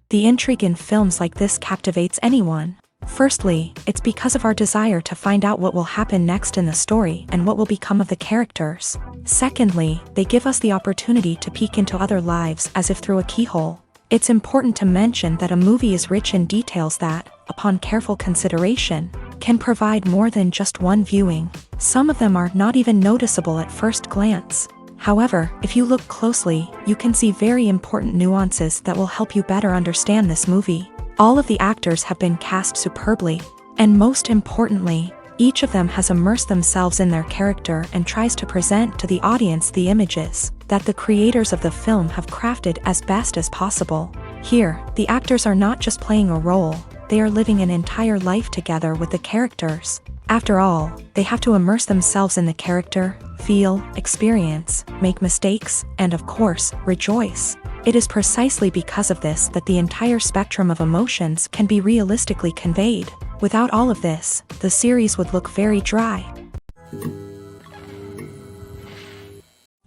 The intrigue in films like this captivates anyone. Firstly, it's because of our desire to find out what will happen next in the story and what will become of the characters. Secondly, they give us the opportunity to peek into other lives as if through a keyhole. It's important to mention that a movie is rich in details that, upon careful consideration, can provide more than just one viewing. Some of them are not even noticeable at first glance. However, if you look closely, you can see very important nuances that will help you better understand this movie. All of the actors have been cast superbly, and most importantly, each of them has immersed themselves in their character and tries to present to the audience the images that the creators of the film have crafted as best as possible. Here, the actors are not just playing a role, they are living an entire life together with the characters. After all, they have to immerse themselves in the character, feel, experience, make mistakes, and of course, rejoice. It is precisely because of this that the entire spectrum of emotions can be realistically conveyed. Without all of this, the series would look very dry.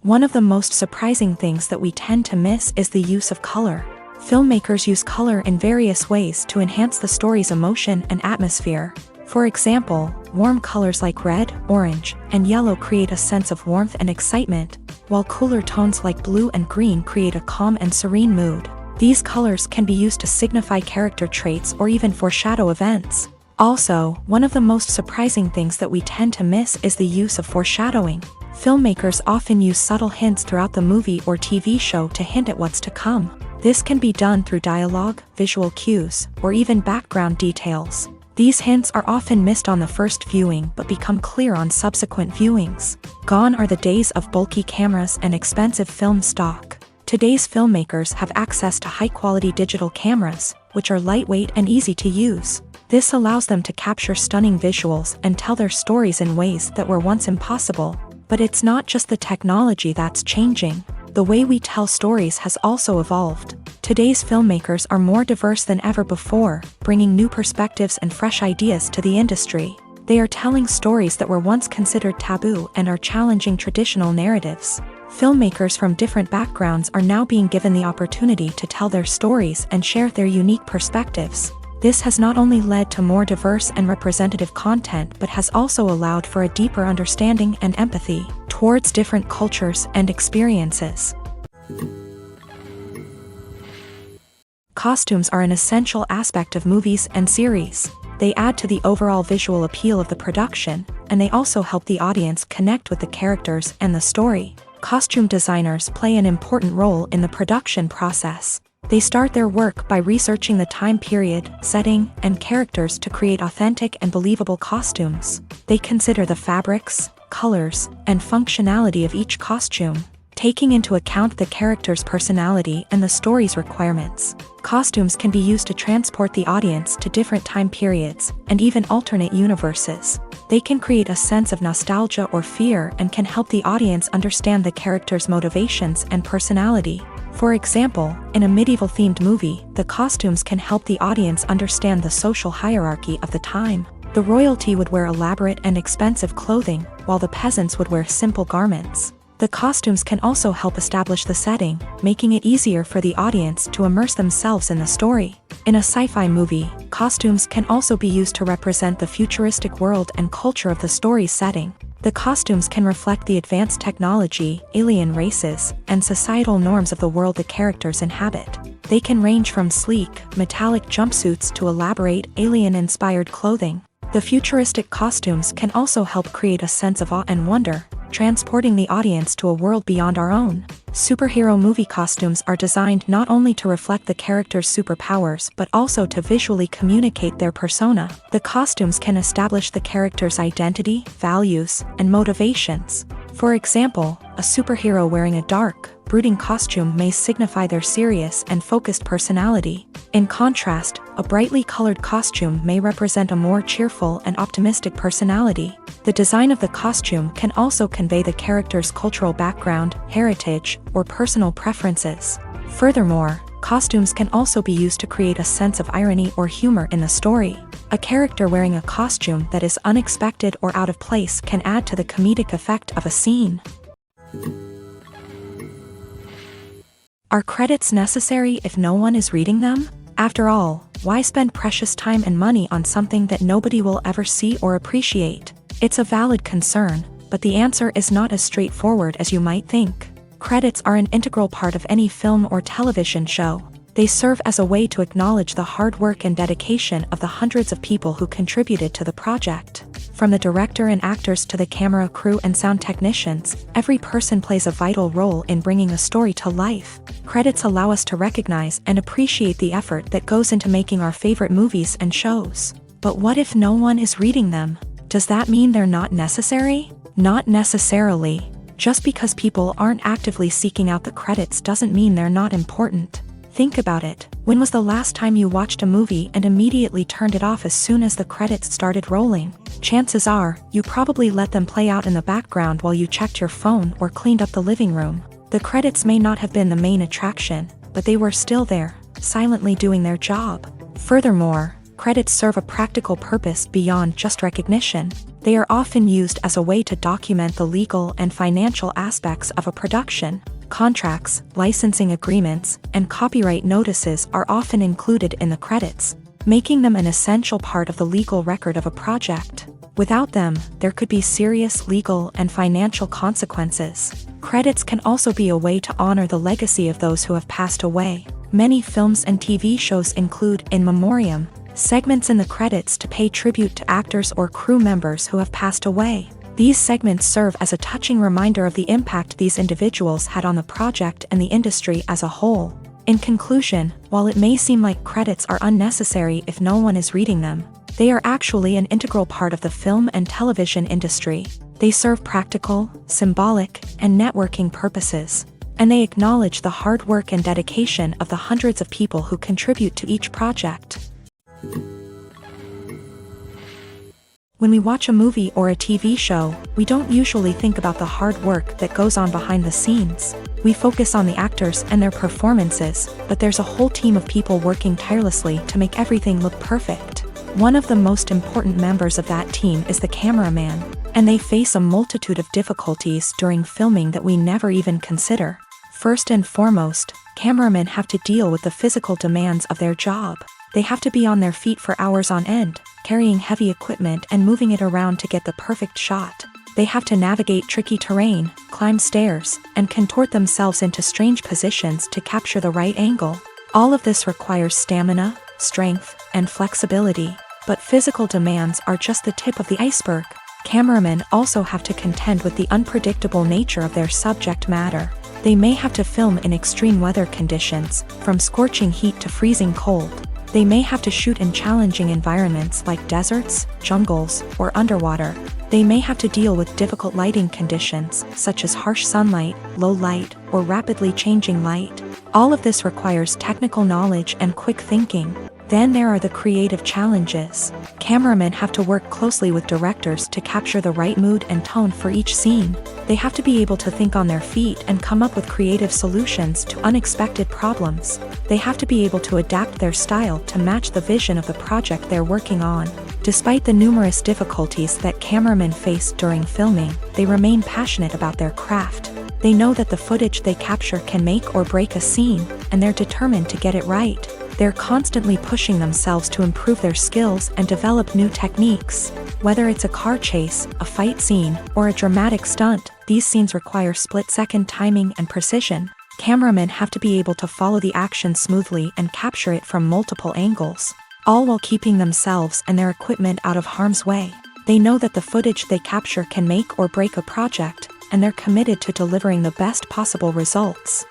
One of the most surprising things that we tend to miss is the use of color. Filmmakers use color in various ways to enhance the story's emotion and atmosphere. For example, warm colors like red, orange, and yellow create a sense of warmth and excitement, while cooler tones like blue and green create a calm and serene mood. These colors can be used to signify character traits or even foreshadow events. Also, one of the most surprising things that we tend to miss is the use of foreshadowing. Filmmakers often use subtle hints throughout the movie or TV show to hint at what's to come. This can be done through dialogue, visual cues, or even background details. These hints are often missed on the first viewing but become clear on subsequent viewings. Gone are the days of bulky cameras and expensive film stock. Today's filmmakers have access to high-quality digital cameras, which are lightweight and easy to use. This allows them to capture stunning visuals and tell their stories in ways that were once impossible. But it's not just the technology that's changing. The way we tell stories has also evolved. Today's filmmakers are more diverse than ever before, bringing new perspectives and fresh ideas to the industry. They are telling stories that were once considered taboo and are challenging traditional narratives. Filmmakers from different backgrounds are now being given the opportunity to tell their stories and share their unique perspectives. This has not only led to more diverse and representative content but has also allowed for a deeper understanding and empathy towards different cultures and experiences. Costumes are an essential aspect of movies and series. They add to the overall visual appeal of the production, and they also help the audience connect with the characters and the story. Costume designers play an important role in the production process. They start their work by researching the time period, setting, and characters to create authentic and believable costumes. They consider the fabrics, colors, and functionality of each costume, taking into account the character's personality and the story's requirements. Costumes can be used to transport the audience to different time periods and even alternate universes. They can create a sense of nostalgia or fear and can help the audience understand the character's motivations and personality. For example, in a medieval-themed movie, the costumes can help the audience understand the social hierarchy of the time. The royalty would wear elaborate and expensive clothing, while the peasants would wear simple garments. The costumes can also help establish the setting, making it easier for the audience to immerse themselves in the story. In a sci-fi movie, costumes can also be used to represent the futuristic world and culture of the story's setting. The costumes can reflect the advanced technology, alien races, and societal norms of the world the characters inhabit. They can range from sleek, metallic jumpsuits to elaborate, alien-inspired clothing. The futuristic costumes can also help create a sense of awe and wonder, transporting the audience to a world beyond our own. Superhero movie costumes are designed not only to reflect the character's superpowers but also to visually communicate their persona. The costumes can establish the character's identity, values, and motivations. For example, a superhero wearing a dark, brooding costume may signify their serious and focused personality. In contrast, a brightly colored costume may represent a more cheerful and optimistic personality. The design of the costume can also convey the character's cultural background, heritage, or personal preferences. Furthermore, costumes can also be used to create a sense of irony or humor in the story. A character wearing a costume that is unexpected or out of place can add to the comedic effect of a scene. Are credits necessary if no one is reading them? After all, why spend precious time and money on something that nobody will ever see or appreciate? It's a valid concern, but the answer is not as straightforward as you might think. Credits are an integral part of any film or television show. They serve as a way to acknowledge the hard work and dedication of the hundreds of people who contributed to the project. From the director and actors to the camera crew and sound technicians, every person plays a vital role in bringing a story to life. Credits allow us to recognize and appreciate the effort that goes into making our favorite movies and shows. But what if no one is reading them? Does that mean they're not necessary? Not necessarily. Just because people aren't actively seeking out the credits doesn't mean they're not important. Think about it. When was the last time you watched a movie and immediately turned it off as soon as the credits started rolling? Chances are, you probably let them play out in the background while you checked your phone or cleaned up the living room. The credits may not have been the main attraction, but they were still there, silently doing their job. Furthermore, credits serve a practical purpose beyond just recognition. They are often used as a way to document the legal and financial aspects of a production. Contracts, licensing agreements, and copyright notices are often included in the credits, making them an essential part of the legal record of a project. Without them, there could be serious legal and financial consequences. Credits can also be a way to honor the legacy of those who have passed away. Many films and TV shows include in memoriam segments in the credits to pay tribute to actors or crew members who have passed away. These segments serve as a touching reminder of the impact these individuals had on the project and the industry as a whole. In conclusion, while it may seem like credits are unnecessary if no one is reading them, they are actually an integral part of the film and television industry. They serve practical, symbolic, and networking purposes, and they acknowledge the hard work and dedication of the hundreds of people who contribute to each project. When we watch a movie or a TV show, we don't usually think about the hard work that goes on behind the scenes. We focus on the actors and their performances, but there's a whole team of people working tirelessly to make everything look perfect. One of the most important members of that team is the cameraman, and they face a multitude of difficulties during filming that we never even consider. First and foremost, cameramen have to deal with the physical demands of their job. They have to be on their feet for hours on end, carrying heavy equipment and moving it around to get the perfect shot. They have to navigate tricky terrain, climb stairs, and contort themselves into strange positions to capture the right angle. All of this requires stamina, strength, and flexibility. But physical demands are just the tip of the iceberg. Cameramen also have to contend with the unpredictable nature of their subject matter. They may have to film in extreme weather conditions, from scorching heat to freezing cold. They may have to shoot in challenging environments like deserts, jungles, or underwater. They may have to deal with difficult lighting conditions, such as harsh sunlight, low light, or rapidly changing light. All of this requires technical knowledge and quick thinking. Then there are the creative challenges. Cameramen have to work closely with directors to capture the right mood and tone for each scene. They have to be able to think on their feet and come up with creative solutions to unexpected problems. They have to be able to adapt their style to match the vision of the project they're working on. Despite the numerous difficulties that cameramen face during filming, they remain passionate about their craft. They know that the footage they capture can make or break a scene, and they're determined to get it right. They're constantly pushing themselves to improve their skills and develop new techniques. Whether it's a car chase, a fight scene, or a dramatic stunt, these scenes require split-second timing and precision. Cameramen have to be able to follow the action smoothly and capture it from multiple angles, all while keeping themselves and their equipment out of harm's way. They know that the footage they capture can make or break a project, and they're committed to delivering the best possible results.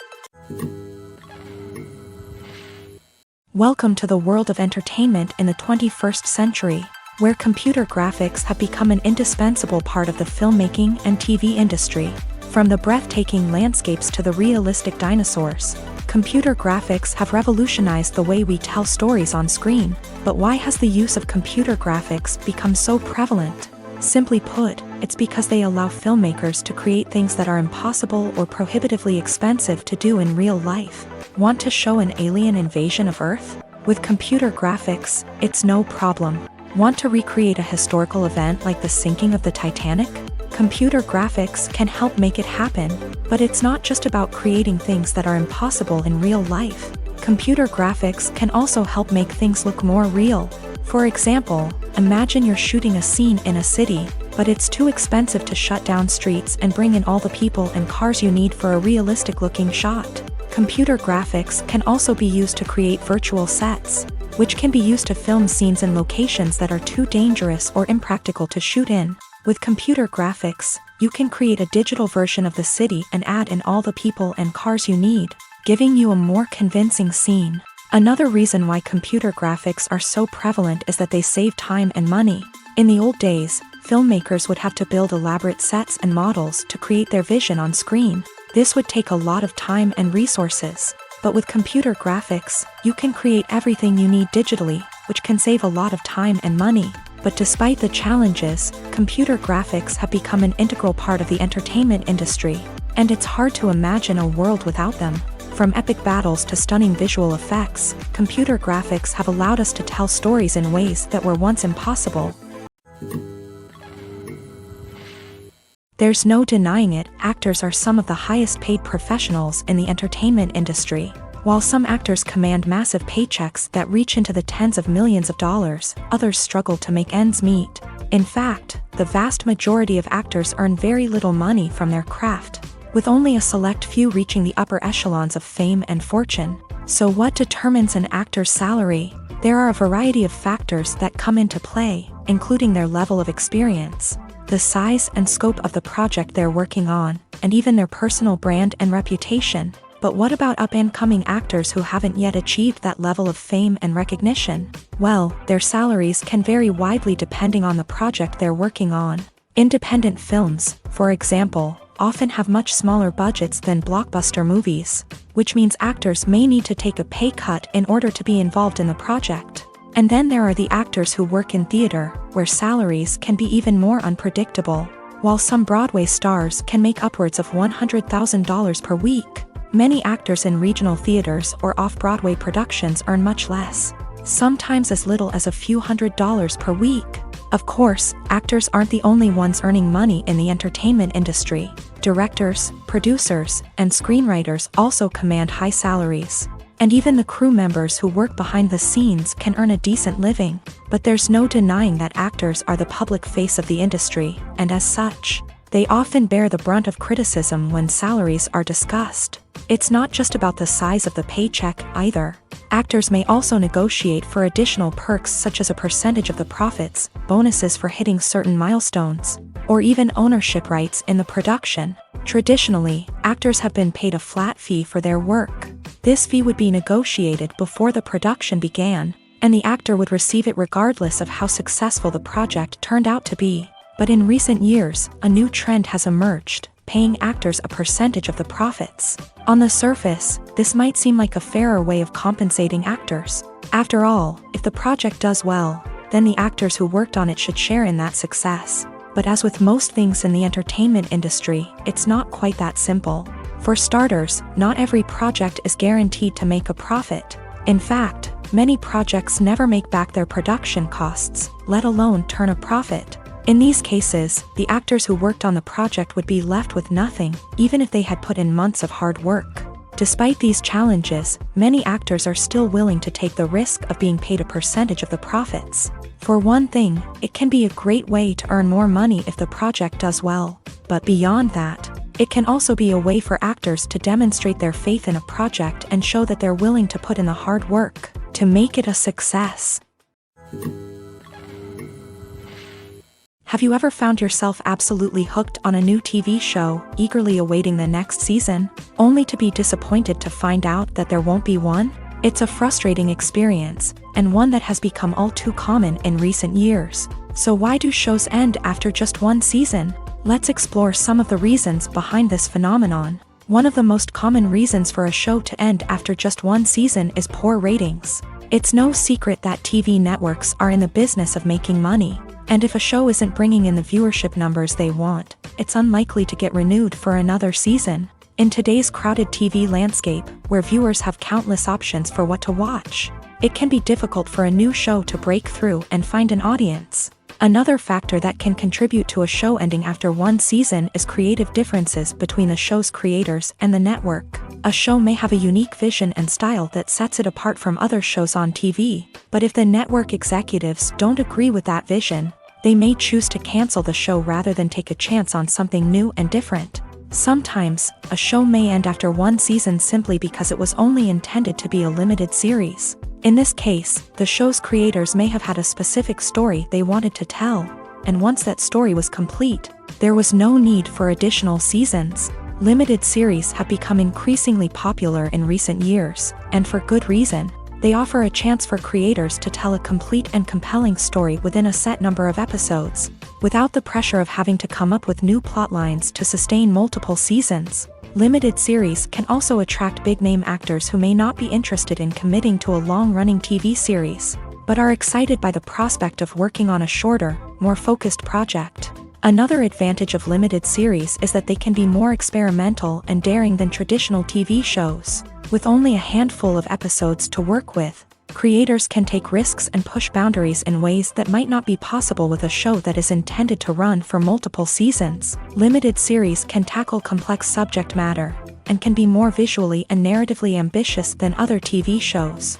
Welcome to the world of entertainment in the 21st century, where computer graphics have become an indispensable part of the filmmaking and TV industry. From the breathtaking landscapes to the realistic dinosaurs, computer graphics have revolutionized the way we tell stories on screen. But why has the use of computer graphics become so prevalent? Simply put, it's because they allow filmmakers to create things that are impossible or prohibitively expensive to do in real life. Want to show an alien invasion of Earth? With computer graphics, it's no problem. Want to recreate a historical event like the sinking of the Titanic? Computer graphics can help make it happen, but it's not just about creating things that are impossible in real life. Computer graphics can also help make things look more real. For example, imagine you're shooting a scene in a city, but it's too expensive to shut down streets and bring in all the people and cars you need for a realistic-looking shot. Computer graphics can also be used to create virtual sets, which can be used to film scenes in locations that are too dangerous or impractical to shoot in. With computer graphics, you can create a digital version of the city and add in all the people and cars you need, giving you a more convincing scene. Another reason why computer graphics are so prevalent is that they save time and money. In the old days, filmmakers would have to build elaborate sets and models to create their vision on screen. This would take a lot of time and resources. But with computer graphics, you can create everything you need digitally, which can save a lot of time and money. But despite the challenges, computer graphics have become an integral part of the entertainment industry, and it's hard to imagine a world without them. From epic battles to stunning visual effects, computer graphics have allowed us to tell stories in ways that were once impossible. There's no denying it, actors are some of the highest paid professionals in the entertainment industry. While some actors command massive paychecks that reach into the tens of millions of dollars, others struggle to make ends meet. In fact, the vast majority of actors earn very little money from their craft, with only a select few reaching the upper echelons of fame and fortune. So what determines an actor's salary? There are a variety of factors that come into play, including their level of experience, the size and scope of the project they're working on, and even their personal brand and reputation. But what about up-and-coming actors who haven't yet achieved that level of fame and recognition? Well, their salaries can vary widely depending on the project they're working on. Independent films, for example, often have much smaller budgets than blockbuster movies, which means actors may need to take a pay cut in order to be involved in the project. And then there are the actors who work in theater, where salaries can be even more unpredictable. While some Broadway stars can make upwards of $100,000 per week, many actors in regional theaters or off-Broadway productions earn much less, sometimes as little as a few $100s per week. Of course, actors aren't the only ones earning money in the entertainment industry. Directors, producers, and screenwriters also command high salaries. And even the crew members who work behind the scenes can earn a decent living. But there's no denying that actors are the public face of the industry, and as such, they often bear the brunt of criticism when salaries are discussed. It's not just about the size of the paycheck either. Actors may also negotiate for additional perks such as a percentage of the profits, bonuses for hitting certain milestones, or even ownership rights in the production. Traditionally, actors have been paid a flat fee for their work. This fee would be negotiated before the production began, and the actor would receive it regardless of how successful the project turned out to be. But in recent years, a new trend has emerged, paying actors a percentage of the profits. On the surface, this might seem like a fairer way of compensating actors. After all, if the project does well, then the actors who worked on it should share in that success. But as with most things in the entertainment industry, it's not quite that simple. For starters, not every project is guaranteed to make a profit. In fact, many projects never make back their production costs, let alone turn a profit. In these cases, the actors who worked on the project would be left with nothing, even if they had put in months of hard work. Despite these challenges, many actors are still willing to take the risk of being paid a percentage of the profits. For one thing, it can be a great way to earn more money if the project does well. But beyond that, it can also be a way for actors to demonstrate their faith in a project and show that they're willing to put in the hard work to make it a success. Have you ever found yourself absolutely hooked on a new TV show, eagerly awaiting the next season, only to be disappointed to find out that there won't be one? It's a frustrating experience, and one that has become all too common in recent years. So why do shows end after just one season? Let's explore some of the reasons behind this phenomenon. One of the most common reasons for a show to end after just one season is poor ratings. It's no secret that TV networks are in the business of making money. And if a show isn't bringing in the viewership numbers they want, it's unlikely to get renewed for another season. In today's crowded TV landscape, where viewers have countless options for what to watch, it can be difficult for a new show to break through and find an audience. Another factor that can contribute to a show ending after one season is creative differences between the show's creators and the network. A show may have a unique vision and style that sets it apart from other shows on TV, but if the network executives don't agree with that vision, they may choose to cancel the show rather than take a chance on something new and different. Sometimes, a show may end after one season simply because it was only intended to be a limited series. In this case, the show's creators may have had a specific story they wanted to tell, and once that story was complete, there was no need for additional seasons. Limited series have become increasingly popular in recent years, and for good reason. They offer a chance for creators to tell a complete and compelling story within a set number of episodes, without the pressure of having to come up with new plotlines to sustain multiple seasons. Limited series can also attract big-name actors who may not be interested in committing to a long-running TV series, but are excited by the prospect of working on a shorter, more focused project. Another advantage of limited series is that they can be more experimental and daring than traditional TV shows. With only a handful of episodes to work with, creators can take risks and push boundaries in ways that might not be possible with a show that is intended to run for multiple seasons. Limited series can tackle complex subject matter, and can be more visually and narratively ambitious than other TV shows.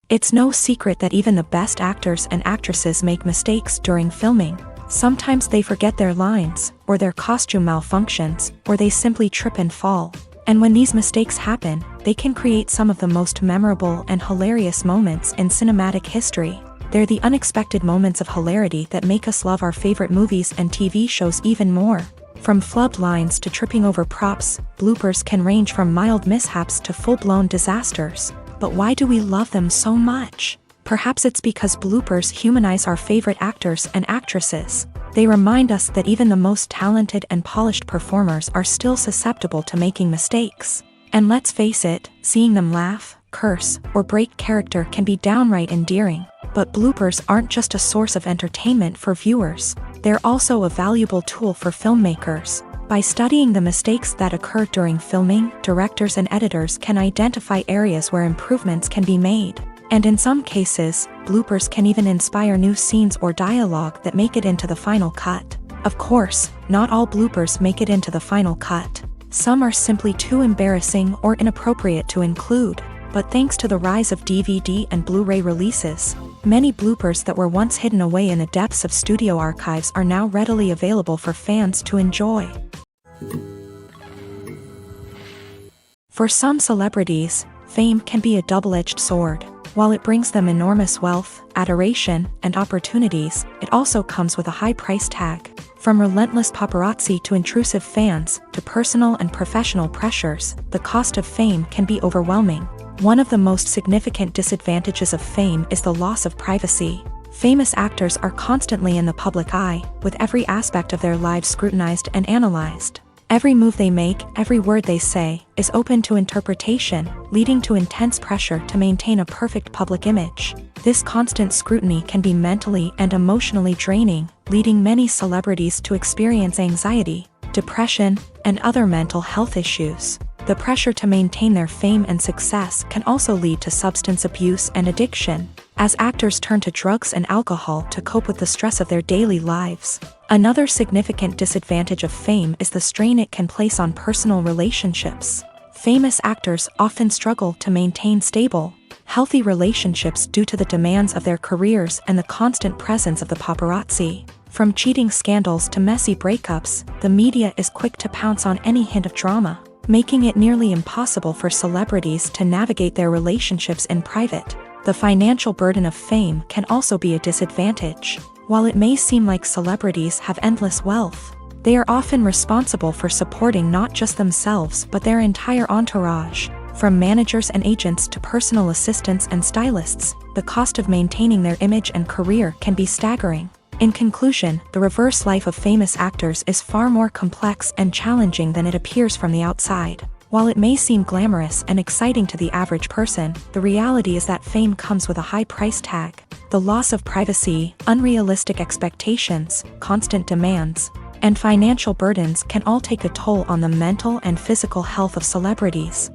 It's no secret that even the best actors and actresses make mistakes during filming. Sometimes they forget their lines, or their costume malfunctions, or they simply trip and fall. And when these mistakes happen, they can create some of the most memorable and hilarious moments in cinematic history. They're the unexpected moments of hilarity that make us love our favorite movies and TV shows even more. From flubbed lines to tripping over props, bloopers can range from mild mishaps to full-blown disasters. But why do we love them so much? Perhaps it's because bloopers humanize our favorite actors and actresses. They remind us that even the most talented and polished performers are still susceptible to making mistakes. And let's face it, seeing them laugh, curse, or break character can be downright endearing. But bloopers aren't just a source of entertainment for viewers. They're also a valuable tool for filmmakers. By studying the mistakes that occur during filming, directors and editors can identify areas where improvements can be made. And in some cases, bloopers can even inspire new scenes or dialogue that make it into the final cut. Of course, not all bloopers make it into the final cut. Some are simply too embarrassing or inappropriate to include. But thanks to the rise of DVD and Blu-ray releases, many bloopers that were once hidden away in the depths of studio archives are now readily available for fans to enjoy. For some celebrities, fame can be a double-edged sword. While it brings them enormous wealth, adoration, and opportunities, it also comes with a high price tag. From relentless paparazzi to intrusive fans, to personal and professional pressures, the cost of fame can be overwhelming. One of the most significant disadvantages of fame is the loss of privacy. Famous actors are constantly in the public eye, with every aspect of their lives scrutinized and analyzed. Every move they make, every word they say, is open to interpretation, leading to intense pressure to maintain a perfect public image. This constant scrutiny can be mentally and emotionally draining, leading many celebrities to experience anxiety, depression, and other mental health issues. The pressure to maintain their fame and success can also lead to substance abuse and addiction, as actors turn to drugs and alcohol to cope with the stress of their daily lives. Another significant disadvantage of fame is the strain it can place on personal relationships. Famous actors often struggle to maintain stable, healthy relationships due to the demands of their careers and the constant presence of the paparazzi. From cheating scandals to messy breakups, the media is quick to pounce on any hint of drama, making it nearly impossible for celebrities to navigate their relationships in private. The financial burden of fame can also be a disadvantage. While it may seem like celebrities have endless wealth, they are often responsible for supporting not just themselves but their entire entourage. From managers and agents to personal assistants and stylists, the cost of maintaining their image and career can be staggering. In conclusion, the reverse life of famous actors is far more complex and challenging than it appears from the outside. While it may seem glamorous and exciting to the average person, the reality is that fame comes with a high price tag. The loss of privacy, unrealistic expectations, constant demands, and financial burdens can all take a toll on the mental and physical health of celebrities.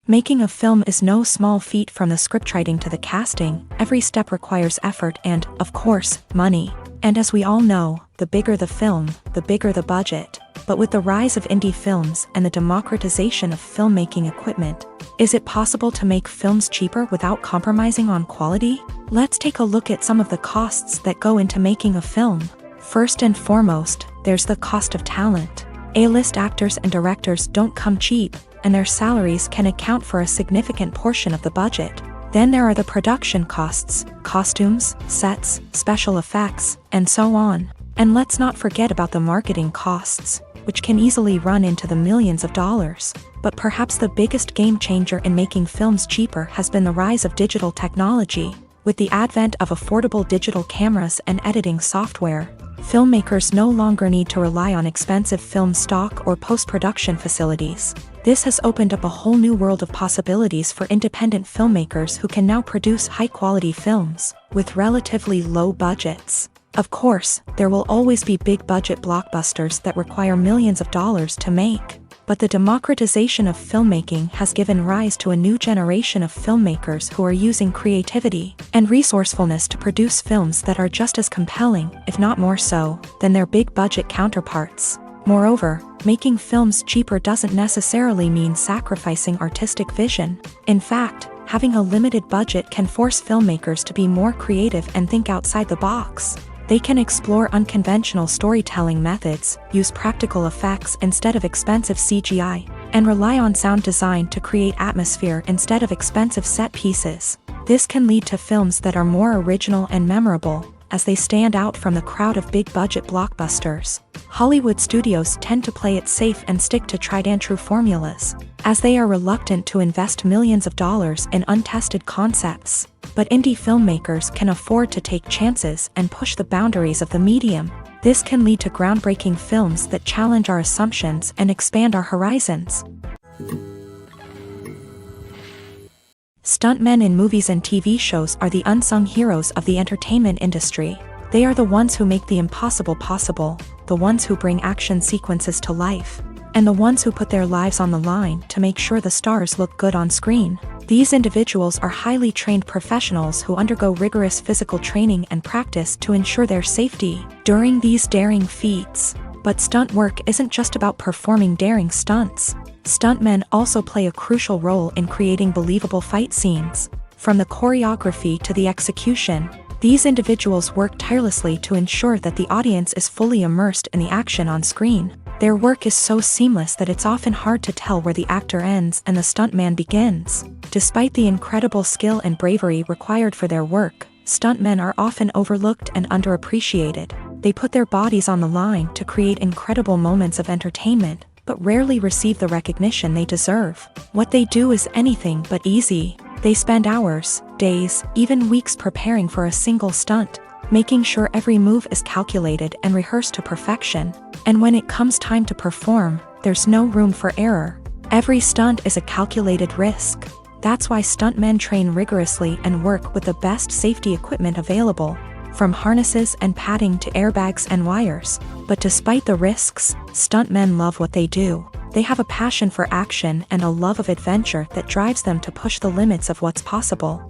Making a film is no small feat. From the scriptwriting to the casting, every step requires effort and, of course, money. And as we all know, the the bigger the film, the bigger the budget. But with the rise of indie films and the democratization of filmmaking equipment, is it possible to make films cheaper without compromising on quality? Let's take a look at some of the costs that go into making a film. First and foremost, there's the cost of talent. A-list actors and directors don't come cheap, and their salaries can account for a significant portion of the budget. Then there are the production costs, costumes, sets, special effects, and so on. And let's not forget about the marketing costs, which can easily run into the millions of dollars. But perhaps the biggest game changer in making films cheaper has been the rise of digital technology. With the advent of affordable digital cameras and editing software, filmmakers no longer need to rely on expensive film stock or post-production facilities. This has opened up a whole new world of possibilities for independent filmmakers who can now produce high-quality films with relatively low budgets. Of course, there will always be big-budget blockbusters that require millions of dollars to make. But the democratization of filmmaking has given rise to a new generation of filmmakers who are using creativity and resourcefulness to produce films that are just as compelling, if not more so, than their big-budget counterparts. Moreover, making films cheaper doesn't necessarily mean sacrificing artistic vision. In fact, having a limited budget can force filmmakers to be more creative and think outside the box. They can explore unconventional storytelling methods, use practical effects instead of expensive CGI, and rely on sound design to create atmosphere instead of expensive set pieces. This can lead to films that are more original and memorable, as they stand out from the crowd of big-budget blockbusters. Hollywood studios tend to play it safe and stick to tried-and-true formulas, as they are reluctant to invest millions of dollars in untested concepts. But indie filmmakers can afford to take chances and push the boundaries of the medium. This can lead to groundbreaking films that challenge our assumptions and expand our horizons. Stuntmen in movies and TV shows are the unsung heroes of the entertainment industry. They are the ones who make the impossible possible, the ones who bring action sequences to life, and the ones who put their lives on the line to make sure the stars look good on screen. These individuals are highly trained professionals who undergo rigorous physical training and practice to ensure their safety during these daring feats. But stunt work isn't just about performing daring stunts. Stuntmen also play a crucial role in creating believable fight scenes. From the choreography to the execution, these individuals work tirelessly to ensure that the audience is fully immersed in the action on screen. Their work is so seamless that it's often hard to tell where the actor ends and the stuntman begins. Despite the incredible skill and bravery required for their work, stuntmen are often overlooked and underappreciated. They put their bodies on the line to create incredible moments of entertainment, but rarely receive the recognition they deserve. What they do is anything but easy. They spend hours, days, even weeks preparing for a single stunt, making sure every move is calculated and rehearsed to perfection. And when it comes time to perform, there's no room for error. Every stunt is a calculated risk. That's why stuntmen train rigorously and work with the best safety equipment available, from harnesses and padding to airbags and wires. But despite the risks, stuntmen love what they do. They have a passion for action and a love of adventure that drives them to push the limits of what's possible.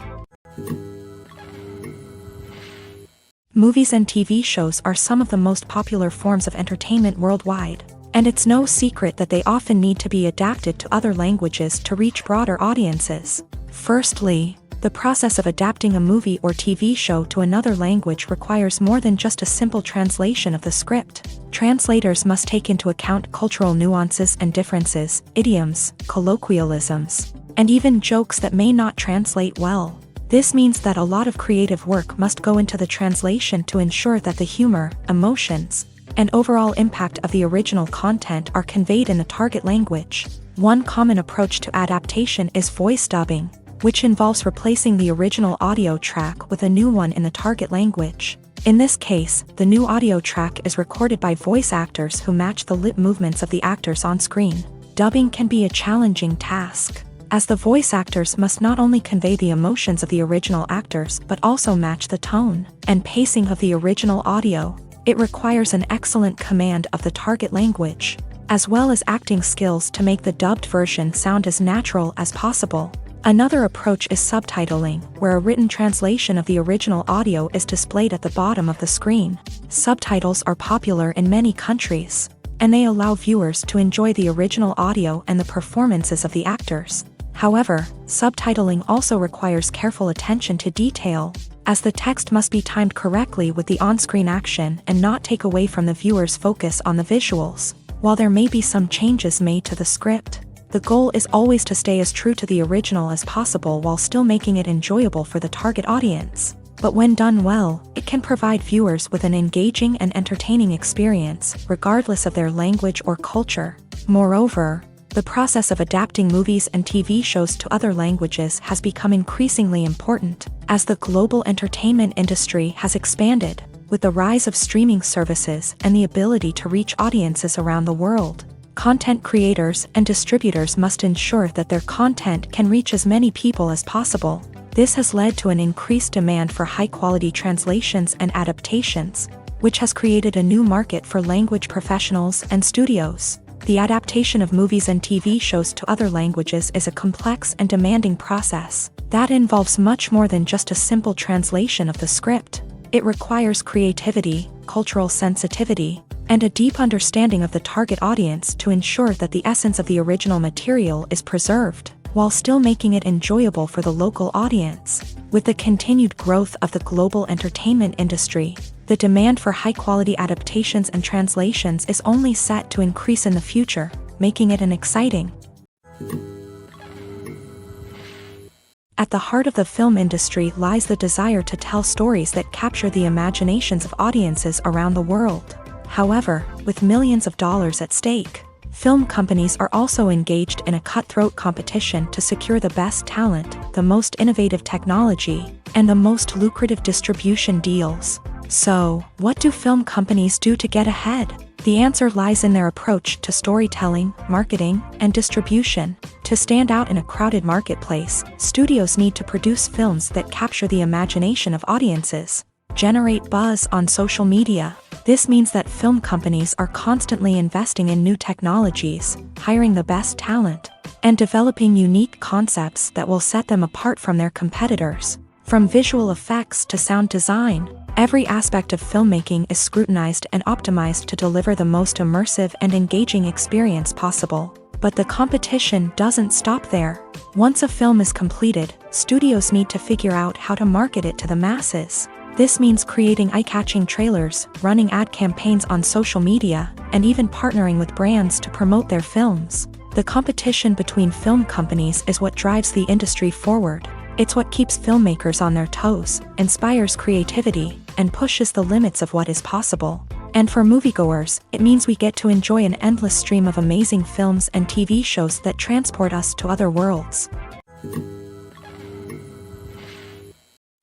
Movies and TV shows are some of the most popular forms of entertainment worldwide, and it's no secret that they often need to be adapted to other languages to reach broader audiences. Firstly, the process of adapting a movie or TV show to another language requires more than just a simple translation of the script. Translators must take into account cultural nuances and differences, idioms, colloquialisms, and even jokes that may not translate well. This means that a lot of creative work must go into the translation to ensure that the humor, emotions, and overall impact of the original content are conveyed in the target language. One common approach to adaptation is voice dubbing, which involves replacing the original audio track with a new one in the target language. In this case, the new audio track is recorded by voice actors who match the lip movements of the actors on screen. Dubbing can be a challenging task, as the voice actors must not only convey the emotions of the original actors but also match the tone and pacing of the original audio. It requires an excellent command of the target language, as well as acting skills to make the dubbed version sound as natural as possible. Another approach is subtitling, where a written translation of the original audio is displayed at the bottom of the screen. Subtitles are popular in many countries, and they allow viewers to enjoy the original audio and the performances of the actors. However, subtitling also requires careful attention to detail, as the text must be timed correctly with the on-screen action and not take away from the viewer's focus on the visuals. While there may be some changes made to the script, the goal is always to stay as true to the original as possible while still making it enjoyable for the target audience. But when done well, it can provide viewers with an engaging and entertaining experience, regardless of their language or culture. Moreover, the process of adapting movies and TV shows to other languages has become increasingly important, as the global entertainment industry has expanded, with the rise of streaming services and the ability to reach audiences around the world. Content creators and distributors must ensure that their content can reach as many people as possible. This has led to an increased demand for high-quality translations and adaptations, which has created a new market for language professionals and studios. The adaptation of movies and TV shows to other languages is a complex and demanding process that involves much more than just a simple translation of the script. It requires creativity, cultural sensitivity, and a deep understanding of the target audience to ensure that the essence of the original material is preserved, while still making it enjoyable for the local audience. With the continued growth of the global entertainment industry, the demand for high-quality adaptations and translations is only set to increase in the future, making it an exciting. At the heart of the film industry lies the desire to tell stories that capture the imaginations of audiences around the world. However, with millions of dollars at stake, film companies are also engaged in a cutthroat competition to secure the best talent, the most innovative technology, and the most lucrative distribution deals. So, what do film companies do to get ahead? The answer lies in their approach to storytelling, marketing, and distribution. To stand out in a crowded marketplace, studios need to produce films that capture the imagination of audiences, generate buzz on social media. This means that film companies are constantly investing in new technologies, hiring the best talent, and developing unique concepts that will set them apart from their competitors. From visual effects to sound design, every aspect of filmmaking is scrutinized and optimized to deliver the most immersive and engaging experience possible. But the competition doesn't stop there. Once a film is completed, studios need to figure out how to market it to the masses. This means creating eye-catching trailers, running ad campaigns on social media, and even partnering with brands to promote their films. The competition between film companies is what drives the industry forward. It's what keeps filmmakers on their toes, inspires creativity, and pushes the limits of what is possible. And for moviegoers, it means we get to enjoy an endless stream of amazing films and TV shows that transport us to other worlds.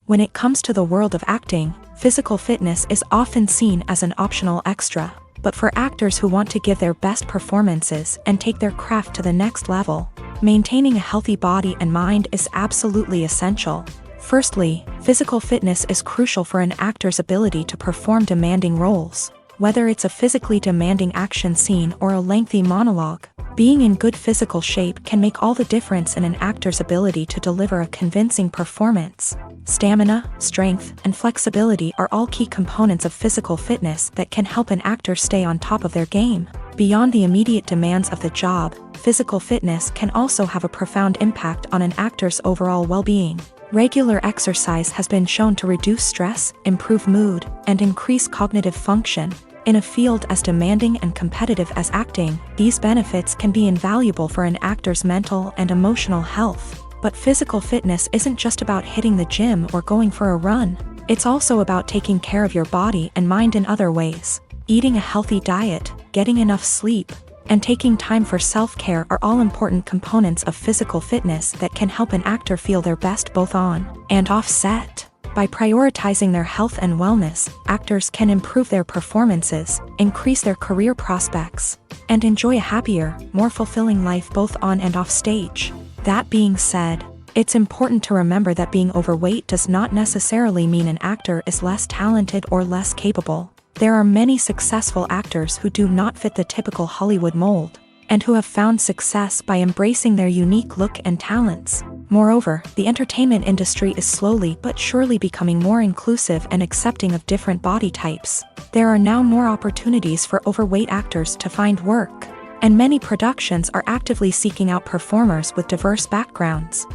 When it comes to the world of acting, physical fitness is often seen as an optional extra. But for actors who want to give their best performances and take their craft to the next level, maintaining a healthy body and mind is absolutely essential. Firstly, physical fitness is crucial for an actor's ability to perform demanding roles. Whether it's a physically demanding action scene or a lengthy monologue, being in good physical shape can make all the difference in an actor's ability to deliver a convincing performance. Stamina, strength, and flexibility are all key components of physical fitness that can help an actor stay on top of their game. Beyond the immediate demands of the job, physical fitness can also have a profound impact on an actor's overall well-being. Regular exercise has been shown to reduce stress, improve mood, and increase cognitive function. In a field as demanding and competitive as acting, these benefits can be invaluable for an actor's mental and emotional health. But physical fitness isn't just about hitting the gym or going for a run. It's also about taking care of your body and mind in other ways. Eating a healthy diet, getting enough sleep, and taking time for self-care are all important components of physical fitness that can help an actor feel their best both on and off set. By prioritizing their health and wellness, actors can improve their performances, increase their career prospects, and enjoy a happier, more fulfilling life both on and off stage. That being said, it's important to remember that being overweight does not necessarily mean an actor is less talented or less capable. There are many successful actors who do not fit the typical Hollywood mold, and who have found success by embracing their unique look and talents. Moreover, the entertainment industry is slowly but surely becoming more inclusive and accepting of different body types. There are now more opportunities for overweight actors to find work, and many productions are actively seeking out performers with diverse backgrounds.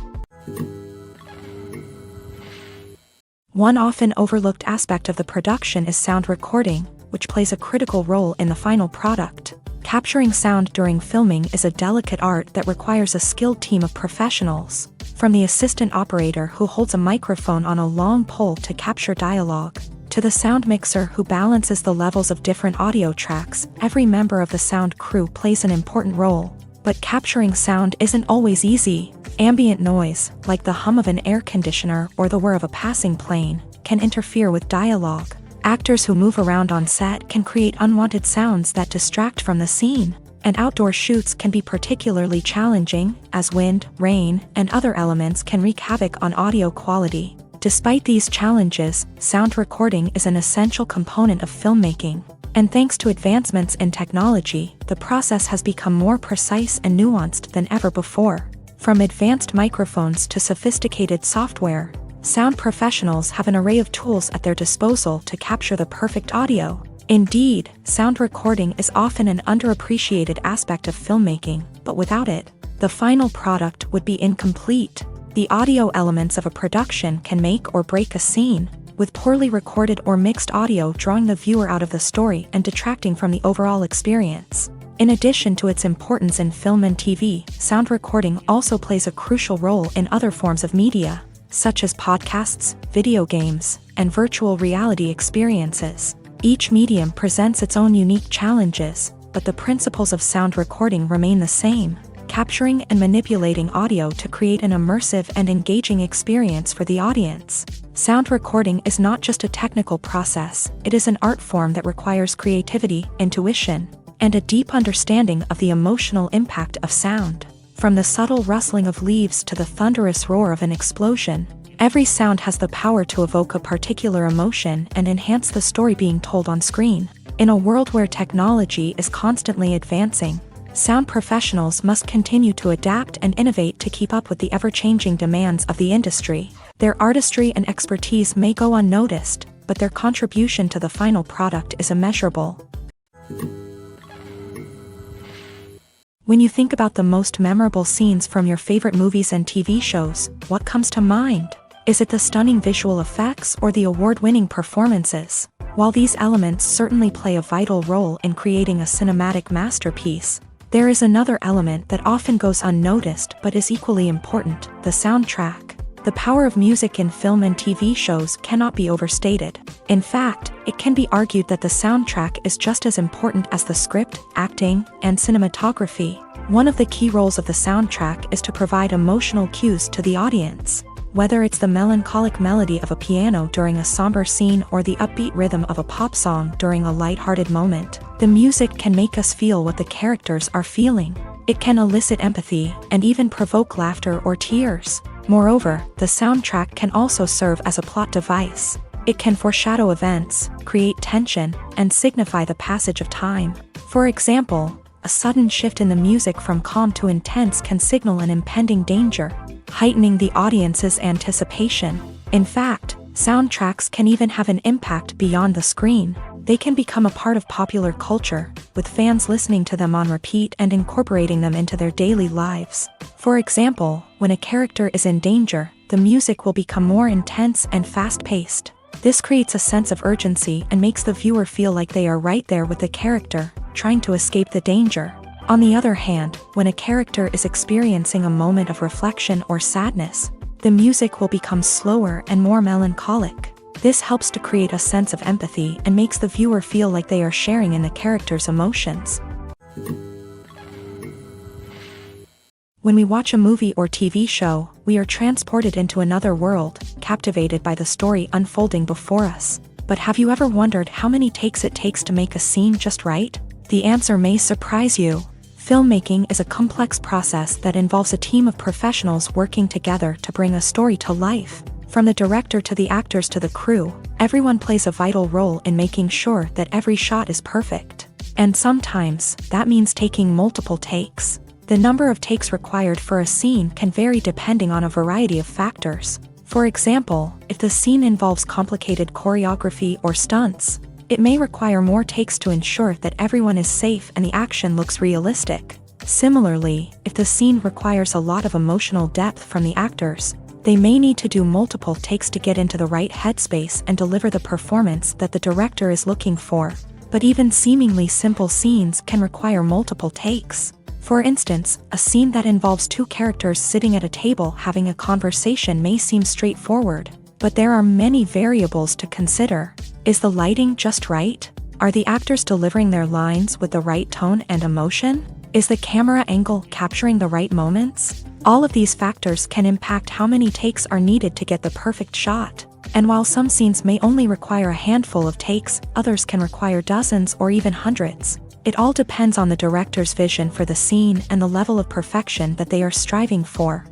One often overlooked aspect of the production is sound recording, which plays a critical role in the final product. Capturing sound during filming is a delicate art that requires a skilled team of professionals, from the assistant operator who holds a microphone on a long pole to capture dialogue, to the sound mixer who balances the levels of different audio tracks. Every member of the sound crew plays an important role. But capturing sound isn't always easy. Ambient noise, like the hum of an air conditioner or the whir of a passing plane, can interfere with dialogue. Actors who move around on set can create unwanted sounds that distract from the scene, and outdoor shoots can be particularly challenging, as wind, rain, and other elements can wreak havoc on audio quality. Despite these challenges, sound recording is an essential component of filmmaking, and thanks to advancements in technology, the process has become more precise and nuanced than ever before. From advanced microphones to sophisticated software, sound professionals have an array of tools at their disposal to capture the perfect audio. Indeed, sound recording is often an underappreciated aspect of filmmaking, but without it, the final product would be incomplete. The audio elements of a production can make or break a scene, with poorly recorded or mixed audio drawing the viewer out of the story and detracting from the overall experience. In addition to its importance in film and TV, sound recording also plays a crucial role in other forms of media, such as podcasts, video games, and virtual reality experiences. Each medium presents its own unique challenges, but the principles of sound recording remain the same: capturing and manipulating audio to create an immersive and engaging experience for the audience. Sound recording is not just a technical process, it is an art form that requires creativity, intuition, and a deep understanding of the emotional impact of sound. From the subtle rustling of leaves to the thunderous roar of an explosion, every sound has the power to evoke a particular emotion and enhance the story being told on screen. In a world where technology is constantly advancing, sound professionals must continue to adapt and innovate to keep up with the ever-changing demands of the industry. Their artistry and expertise may go unnoticed, but their contribution to the final product is immeasurable. When you think about the most memorable scenes from your favorite movies and TV shows, what comes to mind? Is it the stunning visual effects or the award-winning performances? While these elements certainly play a vital role in creating a cinematic masterpiece, there is another element that often goes unnoticed but is equally important: the soundtrack. The power of music in film and TV shows cannot be overstated. In fact, it can be argued that the soundtrack is just as important as the script, acting, and cinematography. One of the key roles of the soundtrack is to provide emotional cues to the audience. Whether it's the melancholic melody of a piano during a somber scene or the upbeat rhythm of a pop song during a light-hearted moment, the music can make us feel what the characters are feeling. It can elicit empathy and even provoke laughter or tears. Moreover, the soundtrack can also serve as a plot device. It can foreshadow events, create tension, and signify the passage of time. For example, a sudden shift in the music from calm to intense can signal an impending danger, heightening the audience's anticipation. In fact, soundtracks can even have an impact beyond the screen. They can become a part of popular culture, with fans listening to them on repeat and incorporating them into their daily lives. For example, when a character is in danger, the music will become more intense and fast-paced. This creates a sense of urgency and makes the viewer feel like they are right there with the character, trying to escape the danger. On the other hand, when a character is experiencing a moment of reflection or sadness, the music will become slower and more melancholic. This helps to create a sense of empathy and makes the viewer feel like they are sharing in the character's emotions. When we watch a movie or TV show, we are transported into another world, captivated by the story unfolding before us. But have you ever wondered how many takes it takes to make a scene just right? The answer may surprise you. Filmmaking is a complex process that involves a team of professionals working together to bring a story to life. From the director to the actors to the crew, everyone plays a vital role in making sure that every shot is perfect. And sometimes, that means taking multiple takes. The number of takes required for a scene can vary depending on a variety of factors. For example, if the scene involves complicated choreography or stunts, it may require more takes to ensure that everyone is safe and the action looks realistic. Similarly, if the scene requires a lot of emotional depth from the actors, they may need to do multiple takes to get into the right headspace and deliver the performance that the director is looking for. But even seemingly simple scenes can require multiple takes. For instance, a scene that involves two characters sitting at a table having a conversation may seem straightforward, but there are many variables to consider. Is the lighting just right? Are the actors delivering their lines with the right tone and emotion? Is the camera angle capturing the right moments? All of these factors can impact how many takes are needed to get the perfect shot. And while some scenes may only require a handful of takes, others can require dozens or even hundreds. It all depends on the director's vision for the scene and the level of perfection that they are striving for.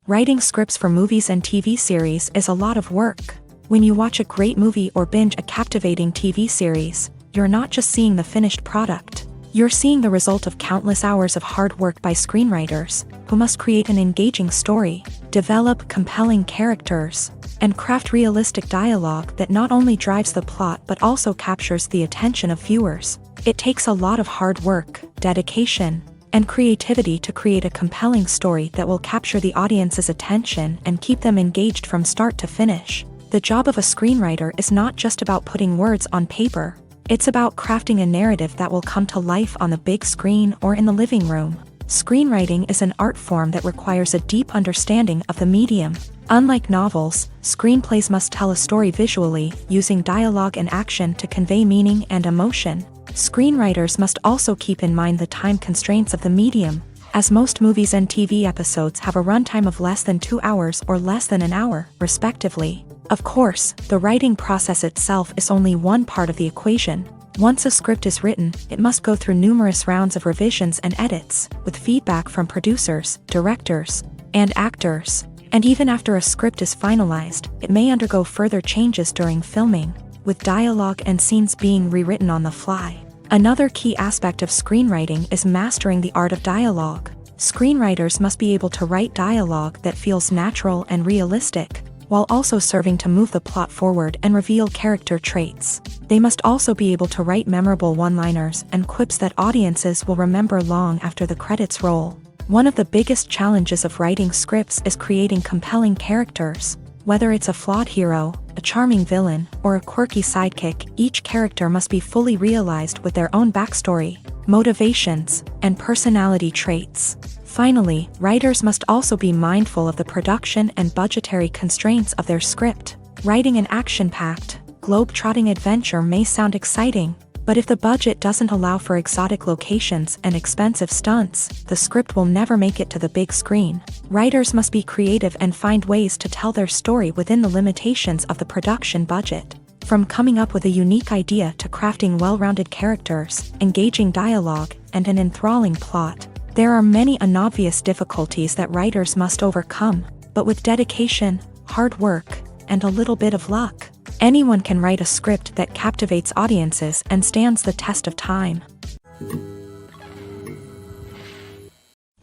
Writing scripts for movies and TV series is a lot of work. When you watch a great movie or binge a captivating TV series, you're not just seeing the finished product. You're seeing the result of countless hours of hard work by screenwriters, who must create an engaging story, develop compelling characters, and craft realistic dialogue that not only drives the plot but also captures the attention of viewers. It takes a lot of hard work, dedication, and creativity to create a compelling story that will capture the audience's attention and keep them engaged from start to finish. The job of a screenwriter is not just about putting words on paper. It's about crafting a narrative that will come to life on the big screen or in the living room. Screenwriting is an art form that requires a deep understanding of the medium. Unlike novels, screenplays must tell a story visually, using dialogue and action to convey meaning and emotion. Screenwriters must also keep in mind the time constraints of the medium, as most movies and TV episodes have a runtime of less than 2 hours or less than an hour, respectively. Of course, the writing process itself is only one part of the equation. Once a script is written, it must go through numerous rounds of revisions and edits, with feedback from producers, directors, and actors. And even after a script is finalized, it may undergo further changes during filming, with dialogue and scenes being rewritten on the fly. Another key aspect of screenwriting is mastering the art of dialogue. Screenwriters must be able to write dialogue that feels natural and realistic, while also serving to move the plot forward and reveal character traits. They must also be able to write memorable one-liners and quips that audiences will remember long after the credits roll. One of the biggest challenges of writing scripts is creating compelling characters. Whether it's a flawed hero, a charming villain, or a quirky sidekick, each character must be fully realized with their own backstory, motivations, and personality traits. Finally, writers must also be mindful of the production and budgetary constraints of their script. Writing an action-packed, globe-trotting adventure may sound exciting, but if the budget doesn't allow for exotic locations and expensive stunts, the script will never make it to the big screen. Writers must be creative and find ways to tell their story within the limitations of the production budget. From coming up with a unique idea to crafting well-rounded characters, engaging dialogue, and an enthralling plot, there are many unobvious difficulties that writers must overcome, but with dedication, hard work, and a little bit of luck, anyone can write a script that captivates audiences and stands the test of time.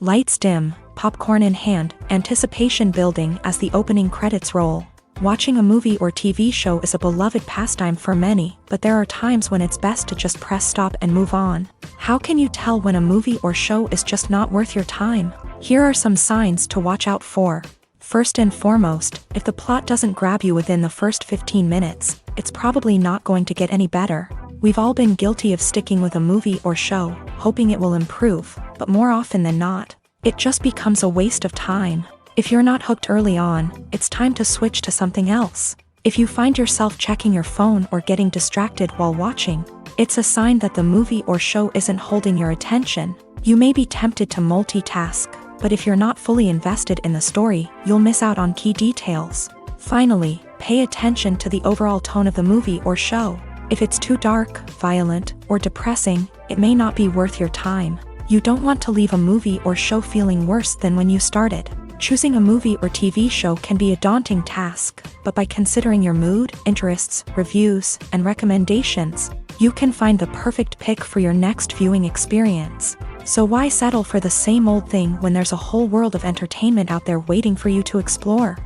Lights dim, popcorn in hand, anticipation building as the opening credits roll. Watching a movie or TV show is a beloved pastime for many, but there are times when it's best to just press stop and move on. How can you tell when a movie or show is just not worth your time? Here are some signs to watch out for. First and foremost, if the plot doesn't grab you within the first 15 minutes, it's probably not going to get any better. We've all been guilty of sticking with a movie or show, hoping it will improve, but more often than not, it just becomes a waste of time. If you're not hooked early on, it's time to switch to something else. If you find yourself checking your phone or getting distracted while watching, it's a sign that the movie or show isn't holding your attention. You may be tempted to multitask, but if you're not fully invested in the story, you'll miss out on key details. Finally, pay attention to the overall tone of the movie or show. If it's too dark, violent, or depressing, it may not be worth your time. You don't want to leave a movie or show feeling worse than when you started. Choosing a movie or TV show can be a daunting task, but by considering your mood, interests, reviews, and recommendations, you can find the perfect pick for your next viewing experience. So why settle for the same old thing when there's a whole world of entertainment out there waiting for you to explore?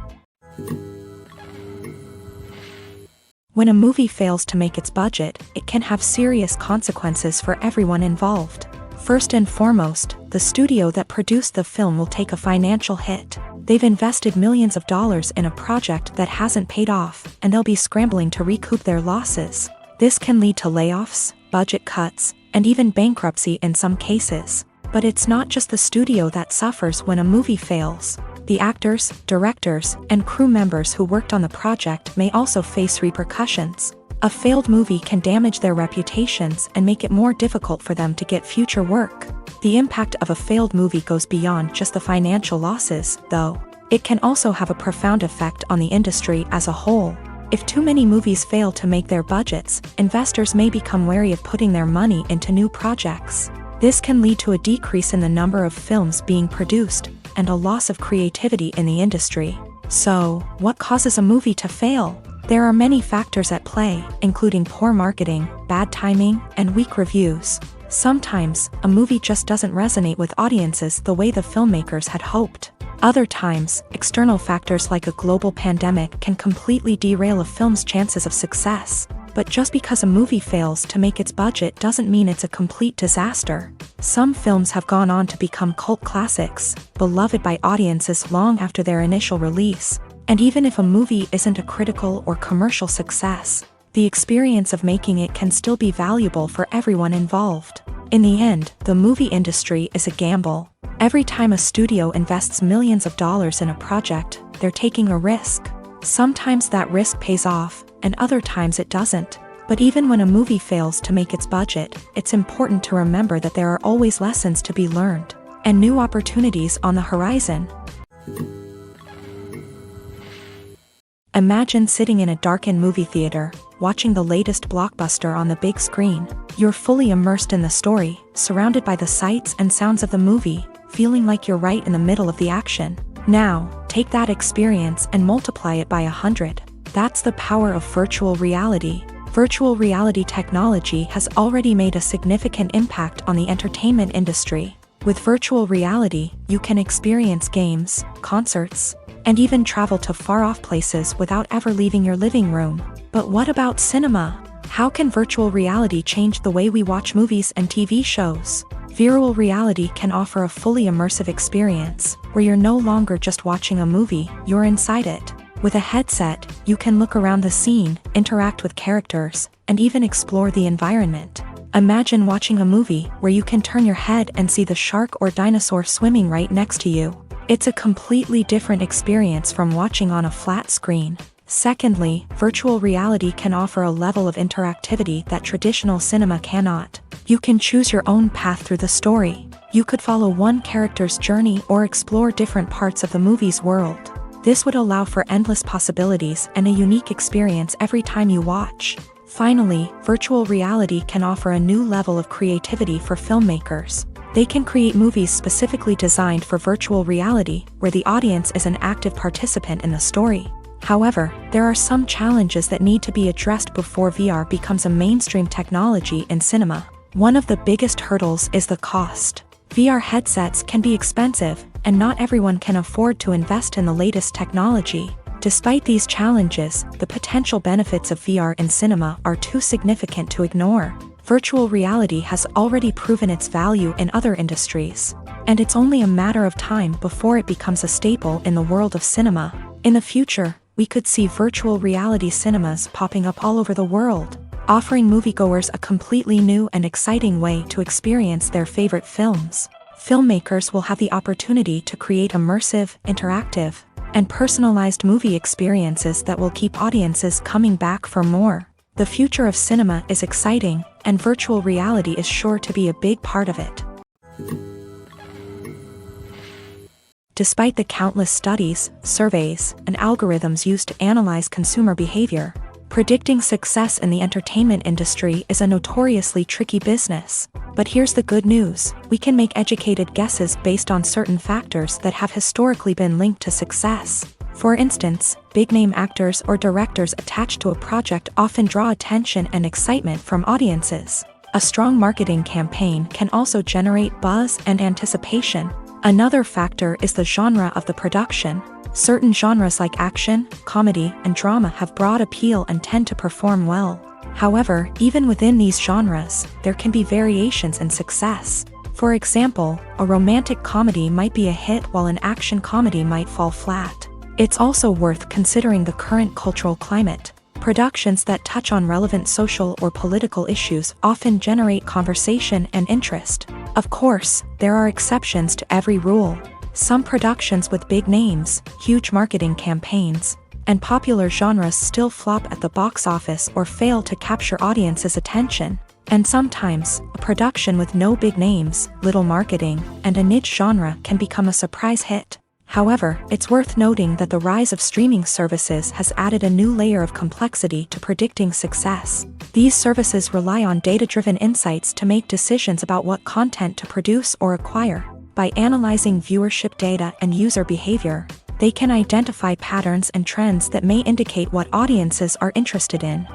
When a movie fails to make its budget, it can have serious consequences for everyone involved. First and foremost, the studio that produced the film will take a financial hit. They've invested millions of dollars in a project that hasn't paid off, and they'll be scrambling to recoup their losses. This can lead to layoffs, budget cuts, and even bankruptcy in some cases. But it's not just the studio that suffers when a movie fails. The actors, directors, and crew members who worked on the project may also face repercussions. A failed movie can damage their reputations and make it more difficult for them to get future work. The impact of a failed movie goes beyond just the financial losses, though. It can also have a profound effect on the industry as a whole. If too many movies fail to make their budgets, investors may become wary of putting their money into new projects. This can lead to a decrease in the number of films being produced, and a loss of creativity in the industry. So, what causes a movie to fail? There are many factors at play, including poor marketing, bad timing, and weak reviews. Sometimes, a movie just doesn't resonate with audiences the way the filmmakers had hoped. Other times, external factors like a global pandemic can completely derail a film's chances of success. But just because a movie fails to make its budget doesn't mean it's a complete disaster. Some films have gone on to become cult classics, beloved by audiences long after their initial release. And even if a movie isn't a critical or commercial success, the experience of making it can still be valuable for everyone involved. In the end, the movie industry is a gamble. Every time a studio invests millions of dollars in a project, they're taking a risk. Sometimes that risk pays off, and other times it doesn't. But even when a movie fails to make its budget, it's important to remember that there are always lessons to be learned, and new opportunities on the horizon. Imagine sitting in a darkened movie theater, watching the latest blockbuster on the big screen. You're fully immersed in the story, surrounded by the sights and sounds of the movie, feeling like you're right in the middle of the action. Now, take that experience and multiply it by 100. That's the power of virtual reality. Virtual reality technology has already made a significant impact on the entertainment industry. With virtual reality, you can experience games, concerts, and even travel to far-off places without ever leaving your living room. But what about cinema? How can virtual reality change the way we watch movies and TV shows? Virtual reality can offer a fully immersive experience, where you're no longer just watching a movie, you're inside it. With a headset, you can look around the scene, interact with characters, and even explore the environment. Imagine watching a movie where you can turn your head and see the shark or dinosaur swimming right next to you. It's a completely different experience from watching on a flat screen. Secondly, virtual reality can offer a level of interactivity that traditional cinema cannot. You can choose your own path through the story. You could follow one character's journey or explore different parts of the movie's world. This would allow for endless possibilities and a unique experience every time you watch. Finally, virtual reality can offer a new level of creativity for filmmakers. They can create movies specifically designed for virtual reality, where the audience is an active participant in the story. However, there are some challenges that need to be addressed before VR becomes a mainstream technology in cinema. One of the biggest hurdles is the cost. VR headsets can be expensive, and not everyone can afford to invest in the latest technology. Despite these challenges, the potential benefits of VR in cinema are too significant to ignore. Virtual reality has already proven its value in other industries, and it's only a matter of time before it becomes a staple in the world of cinema. In the future, we could see virtual reality cinemas popping up all over the world, offering moviegoers a completely new and exciting way to experience their favorite films. Filmmakers will have the opportunity to create immersive, interactive, and personalized movie experiences that will keep audiences coming back for more. The future of cinema is exciting, and virtual reality is sure to be a big part of it. Despite the countless studies, surveys, and algorithms used to analyze consumer behavior, Predicting success in the entertainment industry is a notoriously tricky business. But here's the good news: we can make educated guesses based on certain factors that have historically been linked to success. For instance, big-name actors or directors attached to a project often draw attention and excitement from audiences. A strong marketing campaign can also generate buzz and anticipation. Another factor is the genre of the production. Certain genres like action, comedy, and drama have broad appeal and tend to perform well. However, even within these genres, there can be variations in success. For example, a romantic comedy might be a hit while an action comedy might fall flat. It's also worth considering the current cultural climate. Productions that touch on relevant social or political issues often generate conversation and interest. Of course, there are exceptions to every rule. Some productions with big names, huge marketing campaigns, and popular genres still flop at the box office or fail to capture audiences' attention. And sometimes, a production with no big names, little marketing, and a niche genre can become a surprise hit. However, it's worth noting that the rise of streaming services has added a new layer of complexity to predicting success. These services rely on data-driven insights to make decisions about what content to produce or acquire. By analyzing viewership data and user behavior, they can identify patterns and trends that may indicate what audiences are interested in.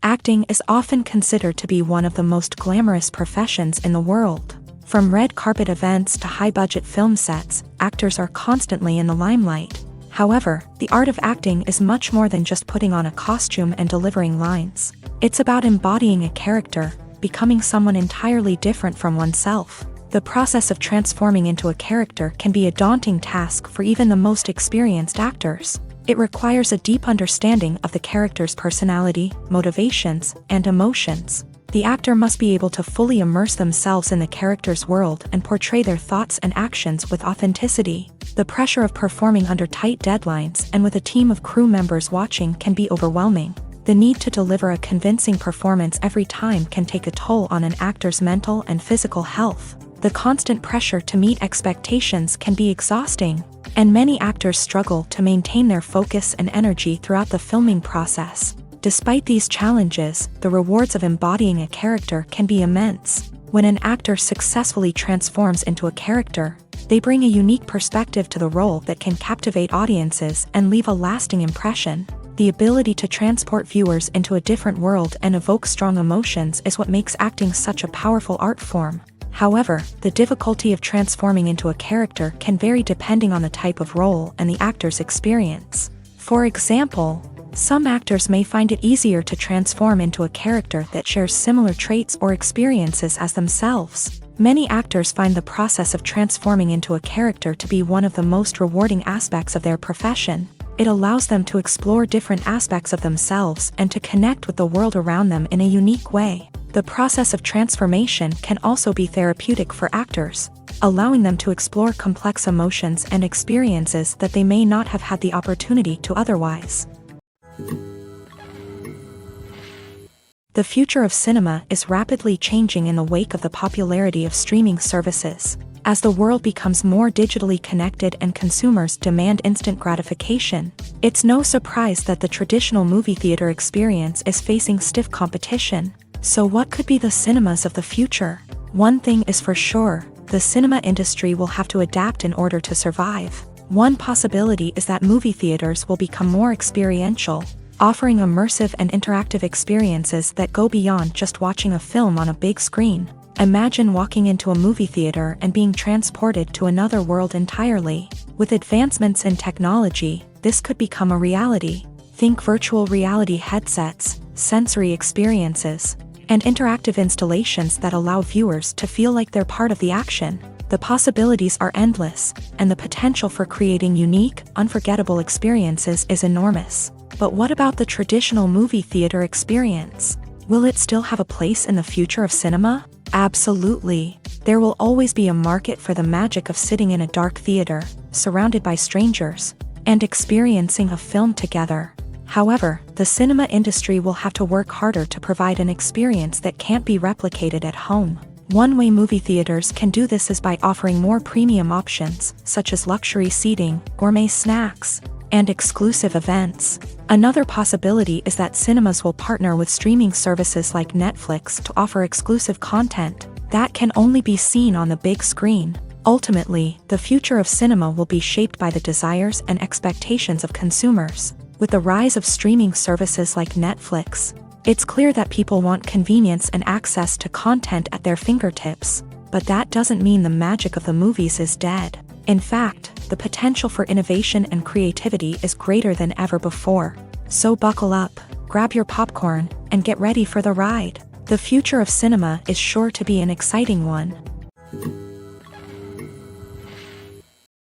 Acting is often considered to be one of the most glamorous professions in the world. From red carpet events to high-budget film sets, actors are constantly in the limelight. However, the art of acting is much more than just putting on a costume and delivering lines. It's about embodying a character, becoming someone entirely different from oneself. The process of transforming into a character can be a daunting task for even the most experienced actors. It requires a deep understanding of the character's personality, motivations, and emotions. The actor must be able to fully immerse themselves in the character's world and portray their thoughts and actions with authenticity. The pressure of performing under tight deadlines and with a team of crew members watching can be overwhelming. The need to deliver a convincing performance every time can take a toll on an actor's mental and physical health. The constant pressure to meet expectations can be exhausting, and many actors struggle to maintain their focus and energy throughout the filming process. Despite these challenges, the rewards of embodying a character can be immense. When an actor successfully transforms into a character, they bring a unique perspective to the role that can captivate audiences and leave a lasting impression. The ability to transport viewers into a different world and evoke strong emotions is what makes acting such a powerful art form. However, the difficulty of transforming into a character can vary depending on the type of role and the actor's experience. For example, some actors may find it easier to transform into a character that shares similar traits or experiences as themselves. Many actors find the process of transforming into a character to be one of the most rewarding aspects of their profession. It allows them to explore different aspects of themselves and to connect with the world around them in a unique way. The process of transformation can also be therapeutic for actors, allowing them to explore complex emotions and experiences that they may not have had the opportunity to otherwise. The future of cinema is rapidly changing in the wake of the popularity of streaming services. As the world becomes more digitally connected and consumers demand instant gratification, it's no surprise that the traditional movie theater experience is facing stiff competition. So what could be the cinemas of the future? One thing is for sure, the cinema industry will have to adapt in order to survive. One possibility is that movie theaters will become more experiential, offering immersive and interactive experiences that go beyond just watching a film on a big screen. Imagine walking into a movie theater and being transported to another world entirely. With advancements in technology, this could become a reality. Think virtual reality headsets, sensory experiences, and interactive installations that allow viewers to feel like they're part of the action. The possibilities are endless, and the potential for creating unique, unforgettable experiences is enormous. But what about the traditional movie theater experience? Will it still have a place in the future of cinema? Absolutely. There will always be a market for the magic of sitting in a dark theater, surrounded by strangers, and experiencing a film together. However, the cinema industry will have to work harder to provide an experience that can't be replicated at home. One way movie theaters can do this is by offering more premium options, such as luxury seating, gourmet snacks, and exclusive events. Another possibility is that cinemas will partner with streaming services like Netflix to offer exclusive content that can only be seen on the big screen. Ultimately, the future of cinema will be shaped by the desires and expectations of consumers. With the rise of streaming services like Netflix, it's clear that people want convenience and access to content at their fingertips. But that doesn't mean the magic of the movies is dead. In fact, the potential for innovation and creativity is greater than ever before. So buckle up, grab your popcorn, and get ready for the ride. The future of cinema is sure to be an exciting one.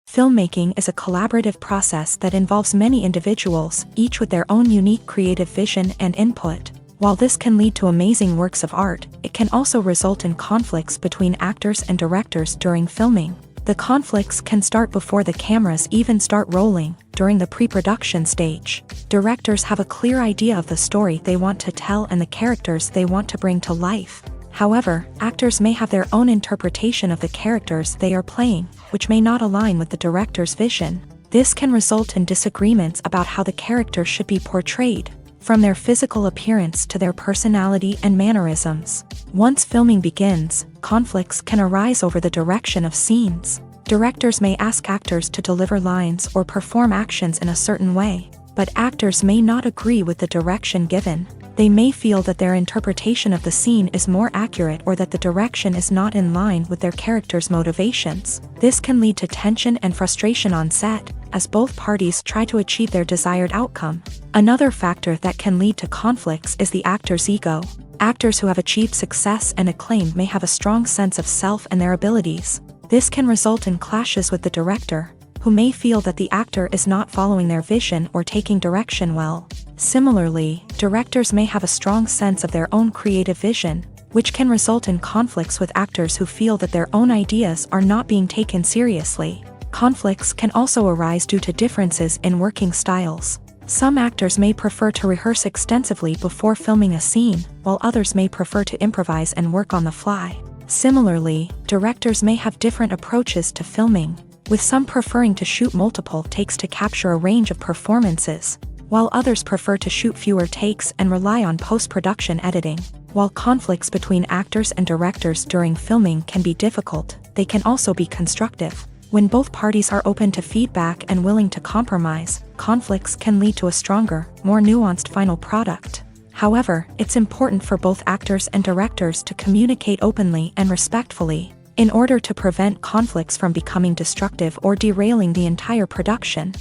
Filmmaking is a collaborative process that involves many individuals, each with their own unique creative vision and input. While this can lead to amazing works of art, it can also result in conflicts between actors and directors during filming. The conflicts can start before the cameras even start rolling, during the pre-production stage. Directors have a clear idea of the story they want to tell and the characters they want to bring to life. However, actors may have their own interpretation of the characters they are playing, which may not align with the director's vision. This can result in disagreements about how the character should be portrayed, from their physical appearance to their personality and mannerisms. Once filming begins, conflicts can arise over the direction of scenes. Directors may ask actors to deliver lines or perform actions in a certain way, but actors may not agree with the direction given. They may feel that their interpretation of the scene is more accurate or that the direction is not in line with their character's motivations. This can lead to tension and frustration on set, as both parties try to achieve their desired outcome. Another factor that can lead to conflicts is the actor's ego. Actors who have achieved success and acclaim may have a strong sense of self and their abilities. This can result in clashes with the director, who may feel that the actor is not following their vision or taking direction well. Similarly, directors may have a strong sense of their own creative vision, which can result in conflicts with actors who feel that their own ideas are not being taken seriously. Conflicts can also arise due to differences in working styles. Some actors may prefer to rehearse extensively before filming a scene, while others may prefer to improvise and work on the fly. Similarly, directors may have different approaches to filming, with some preferring to shoot multiple takes to capture a range of performances, while others prefer to shoot fewer takes and rely on post-production editing. While conflicts between actors and directors during filming can be difficult, they can also be constructive. When both parties are open to feedback and willing to compromise, conflicts can lead to a stronger, more nuanced final product. However, it's important for both actors and directors to communicate openly and respectfully, in order to prevent conflicts from becoming destructive or derailing the entire production.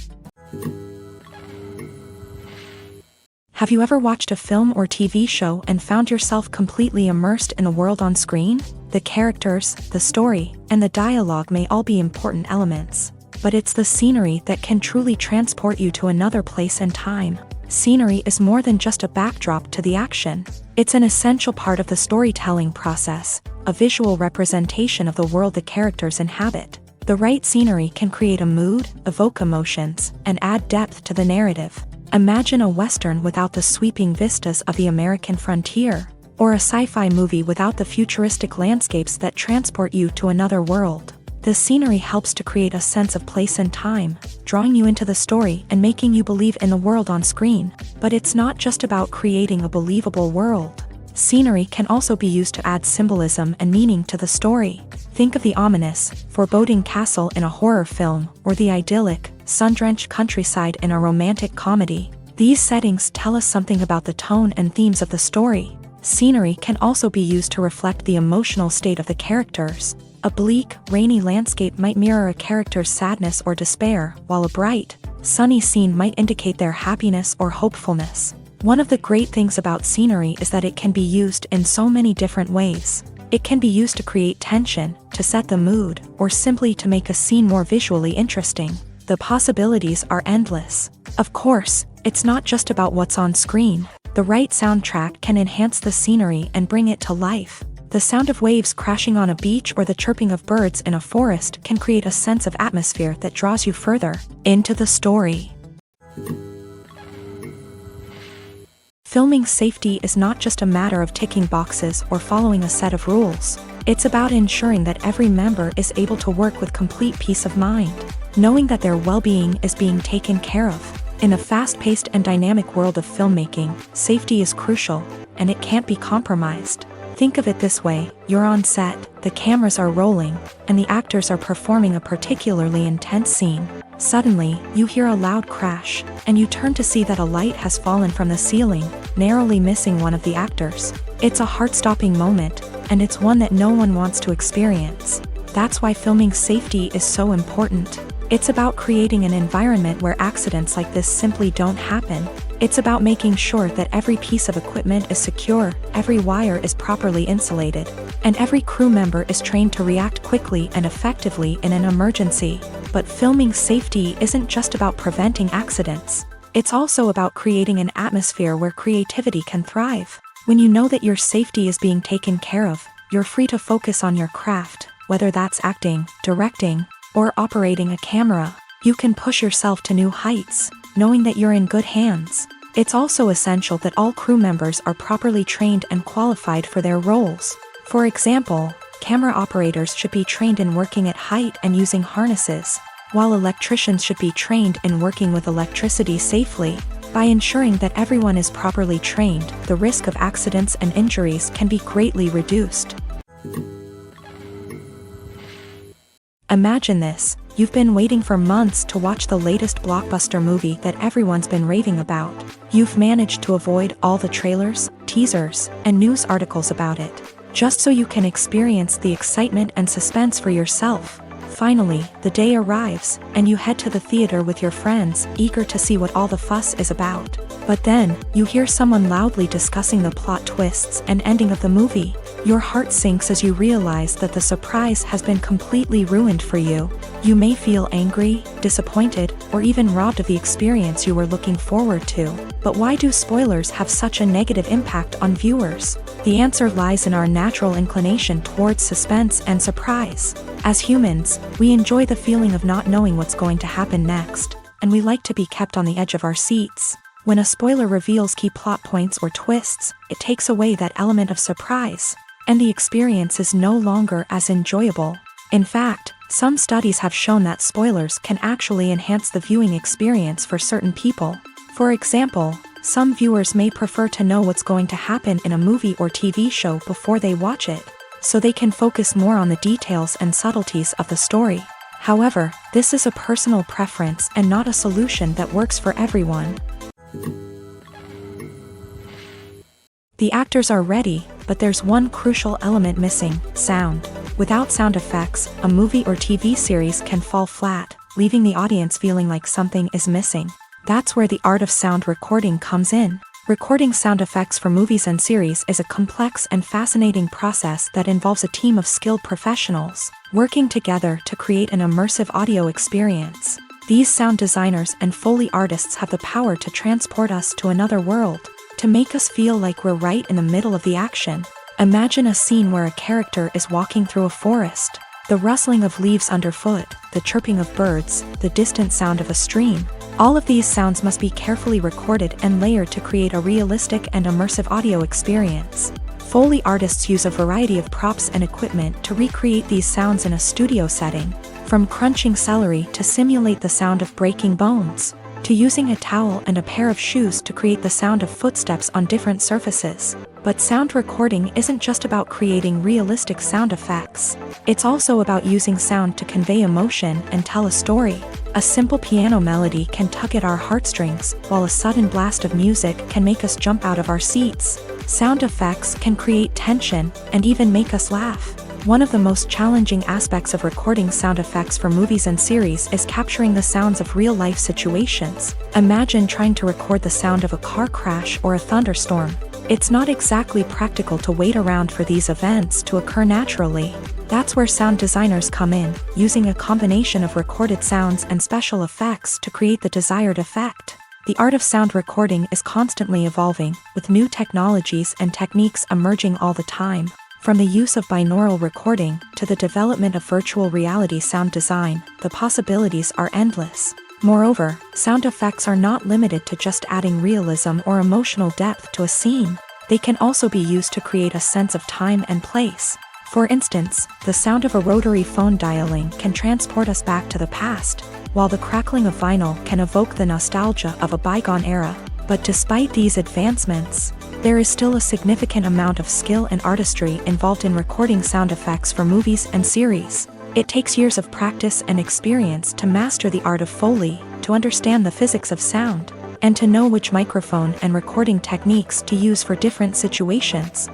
Have you ever watched a film or TV show and found yourself completely immersed in the world on screen? The characters, the story, and the dialogue may all be important elements, but it's the scenery that can truly transport you to another place and time. Scenery is more than just a backdrop to the action. It's an essential part of the storytelling process, a visual representation of the world the characters inhabit. The right scenery can create a mood, evoke emotions, and add depth to the narrative. Imagine a Western without the sweeping vistas of the American frontier, or a sci-fi movie without the futuristic landscapes that transport you to another world. The scenery helps to create a sense of place and time, drawing you into the story and making you believe in the world on screen. But it's not just about creating a believable world. Scenery can also be used to add symbolism and meaning to the story. Think of the ominous, foreboding castle in a horror film, or the idyllic, sun-drenched countryside in a romantic comedy. These settings tell us something about the tone and themes of the story. Scenery can also be used to reflect the emotional state of the characters. A bleak, rainy landscape might mirror a character's sadness or despair, while a bright, sunny scene might indicate their happiness or hopefulness. One of the great things about scenery is that it can be used in so many different ways. It can be used to create tension, to set the mood, or simply to make a scene more visually interesting. The possibilities are endless. Of course, it's not just about what's on screen. The right soundtrack can enhance the scenery and bring it to life. The sound of waves crashing on a beach or the chirping of birds in a forest can create a sense of atmosphere that draws you further into the story. Filming safety is not just a matter of ticking boxes or following a set of rules. It's about ensuring that every member is able to work with complete peace of mind. knowing that their well-being is being taken care of. In a fast-paced and dynamic world of filmmaking, safety is crucial, and it can't be compromised. Think of it this way: you're on set, the cameras are rolling, and the actors are performing a particularly intense scene. Suddenly, you hear a loud crash, and you turn to see that a light has fallen from the ceiling, narrowly missing one of the actors. It's a heart-stopping moment, and it's one that no one wants to experience. That's why filming safety is so important. It's about creating an environment where accidents like this simply don't happen. It's about making sure that every piece of equipment is secure, every wire is properly insulated, and every crew member is trained to react quickly and effectively in an emergency. But filming safety isn't just about preventing accidents. It's also about creating an atmosphere where creativity can thrive. When you know that your safety is being taken care of, you're free to focus on your craft, whether that's acting, directing, or operating a camera. You can push yourself to new heights, knowing that you're in good hands. It's also essential that all crew members are properly trained and qualified for their roles. For example, camera operators should be trained in working at height and using harnesses, while electricians should be trained in working with electricity safely. By ensuring that everyone is properly trained, the risk of accidents and injuries can be greatly reduced. Imagine this: you've been waiting for months to watch the latest blockbuster movie that everyone's been raving about. You've managed to avoid all the trailers, teasers, and news articles about it, just so you can experience the excitement and suspense for yourself. Finally, the day arrives, and you head to the theater with your friends, eager to see what all the fuss is about. But then, you hear someone loudly discussing the plot twists and ending of the movie. Your heart sinks as you realize that the surprise has been completely ruined for you. You may feel angry, disappointed, or even robbed of the experience you were looking forward to. But why do spoilers have such a negative impact on viewers? The answer lies in our natural inclination towards suspense and surprise. As humans, we enjoy the feeling of not knowing what's going to happen next, and we like to be kept on the edge of our seats. When a spoiler reveals key plot points or twists, it takes away that element of surprise, and the experience is no longer as enjoyable. In fact, some studies have shown that spoilers can actually enhance the viewing experience for certain people. For example, some viewers may prefer to know what's going to happen in a movie or TV show before they watch it, so they can focus more on the details and subtleties of the story. However, this is a personal preference and not a solution that works for everyone. The actors are ready, but there's one crucial element missing: sound. Without sound effects, a movie or TV series can fall flat, leaving the audience feeling like something is missing. That's where the art of sound recording comes in. Recording sound effects for movies and series is a complex and fascinating process that involves a team of skilled professionals working together to create an immersive audio experience. These sound designers and Foley artists have the power to transport us to another world, to make us feel like we're right in the middle of the action. Imagine a scene where a character is walking through a forest. The rustling of leaves underfoot, the chirping of birds, the distant sound of a stream. All of these sounds must be carefully recorded and layered to create a realistic and immersive audio experience. Foley artists use a variety of props and equipment to recreate these sounds in a studio setting, from crunching celery to simulate the sound of breaking bones, to using a towel and a pair of shoes to create the sound of footsteps on different surfaces. But sound recording isn't just about creating realistic sound effects. It's also about using sound to convey emotion and tell a story. A simple piano melody can tug at our heartstrings, while a sudden blast of music can make us jump out of our seats. Sound effects can create tension and even make us laugh. One of the most challenging aspects of recording sound effects for movies and series is capturing the sounds of real-life situations. Imagine trying to record the sound of a car crash or a thunderstorm. It's not exactly practical to wait around for these events to occur naturally. That's where sound designers come in, using a combination of recorded sounds and special effects to create the desired effect. The art of sound recording is constantly evolving, with new technologies and techniques emerging all the time. From the use of binaural recording to the development of virtual reality sound design, the possibilities are endless. Moreover, sound effects are not limited to just adding realism or emotional depth to a scene. They can also be used to create a sense of time and place. For instance, the sound of a rotary phone dialing can transport us back to the past, while the crackling of vinyl can evoke the nostalgia of a bygone era. But despite these advancements, there is still a significant amount of skill and artistry involved in recording sound effects for movies and series. It takes years of practice and experience to master the art of Foley, to understand the physics of sound, and to know which microphone and recording techniques to use for different situations.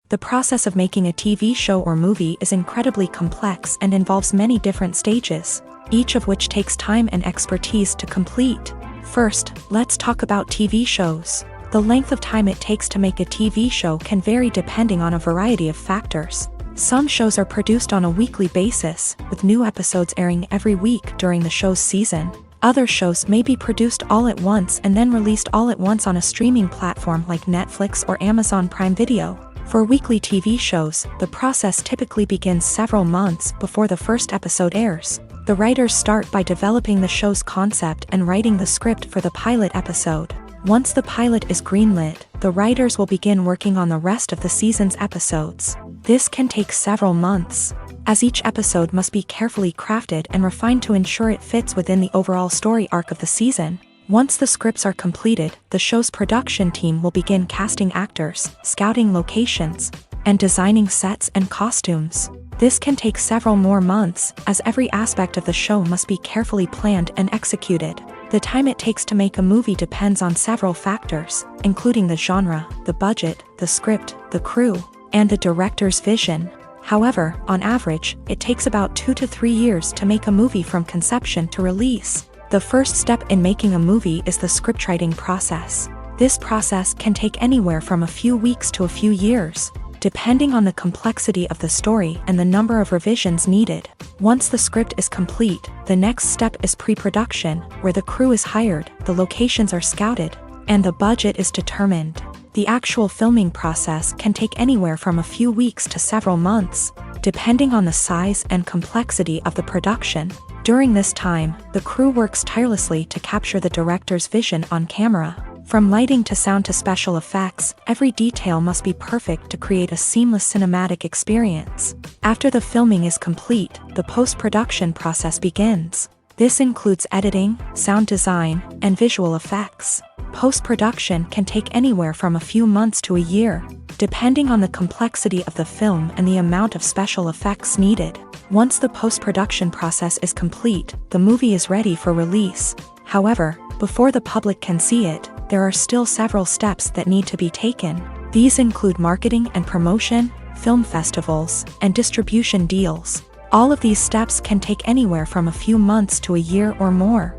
The process of making a TV show or movie is incredibly complex and involves many different stages, each of which takes time and expertise to complete. First, let's talk about TV shows. The length of time it takes to make a TV show can vary depending on a variety of factors. Some shows are produced on a weekly basis, with new episodes airing every week during the show's season. Other shows may be produced all at once and then released all at once on a streaming platform like Netflix or Amazon Prime Video. For weekly TV shows, the process typically begins several months before the first episode airs. The writers start by developing the show's concept and writing the script for the pilot episode. Once the pilot is greenlit, the writers will begin working on the rest of the season's episodes. This can take several months, as each episode must be carefully crafted and refined to ensure it fits within the overall story arc of the season. Once the scripts are completed, the show's production team will begin casting actors, scouting locations, and designing sets and costumes. This can take several more months, as every aspect of the show must be carefully planned and executed. The time it takes to make a movie depends on several factors, including the genre, the budget, the script, the crew, and the director's vision. However, on average, it takes about 2 to 3 years to make a movie from conception to release. The first step in making a movie is the scriptwriting process. This process can take anywhere from a few weeks to a few years, depending on the complexity of the story and the number of revisions needed. Once the script is complete, the next step is pre-production, where the crew is hired, the locations are scouted, and the budget is determined. The actual filming process can take anywhere from a few weeks to several months, depending on the size and complexity of the production. During this time, the crew works tirelessly to capture the director's vision on camera. From lighting to sound to special effects, every detail must be perfect to create a seamless cinematic experience. After the filming is complete, the post-production process begins. This includes editing, sound design, and visual effects. Post-production can take anywhere from a few months to a year, depending on the complexity of the film and the amount of special effects needed. Once the post-production process is complete, the movie is ready for release. However, before the public can see it, there are still several steps that need to be taken. These include marketing and promotion, film festivals, and distribution deals. All of these steps can take anywhere from a few months to a year or more.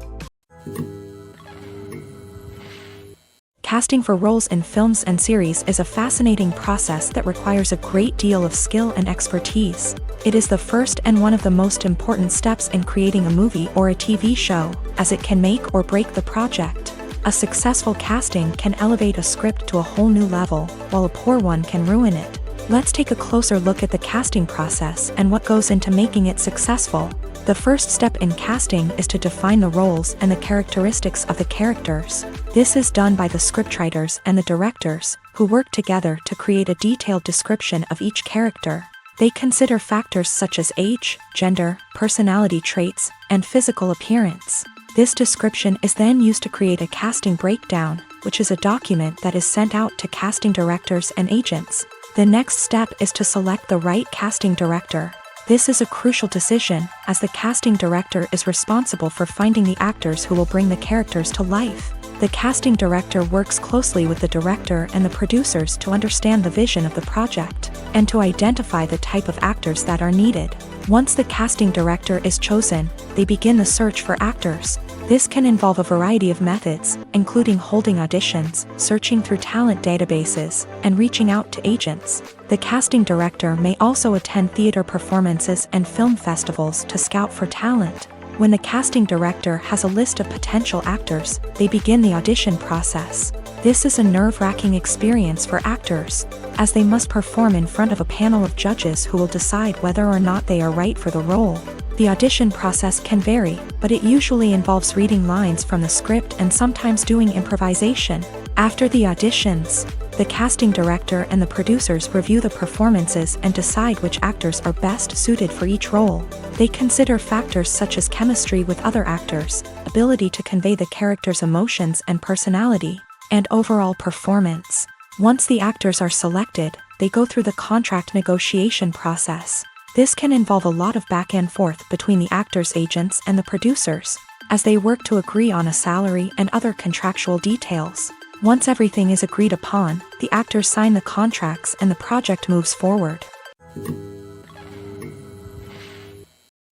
Casting for roles in films and series is a fascinating process that requires a great deal of skill and expertise. It is the first and one of the most important steps in creating a movie or a TV show, as it can make or break the project. A successful casting can elevate a script to a whole new level, while a poor one can ruin it. Let's take a closer look at the casting process and what goes into making it successful. The first step in casting is to define the roles and the characteristics of the characters. This is done by the scriptwriters and the directors, who work together to create a detailed description of each character. They consider factors such as age, gender, personality traits, and physical appearance. This description is then used to create a casting breakdown, which is a document that is sent out to casting directors and agents. The next step is to select the right casting director. This is a crucial decision, as the casting director is responsible for finding the actors who will bring the characters to life. The casting director works closely with the director and the producers to understand the vision of the project, and to identify the type of actors that are needed. Once the casting director is chosen, they begin the search for actors. This can involve a variety of methods, including holding auditions, searching through talent databases, and reaching out to agents. The casting director may also attend theater performances and film festivals to scout for talent. When the casting director has a list of potential actors, they begin the audition process. This is a nerve-wracking experience for actors, as they must perform in front of a panel of judges who will decide whether or not they are right for the role. The audition process can vary, but it usually involves reading lines from the script and sometimes doing improvisation. After the auditions, The casting director and the producers review the performances and decide which actors are best suited for each role. They consider factors such as chemistry with other actors, ability to convey the character's emotions and personality, and overall performance. Once the actors are selected, they go through the contract negotiation process. This can involve a lot of back and forth between the actors' agents and the producers, as they work to agree on a salary and other contractual details. Once everything is agreed upon, the actors sign the contracts and the project moves forward.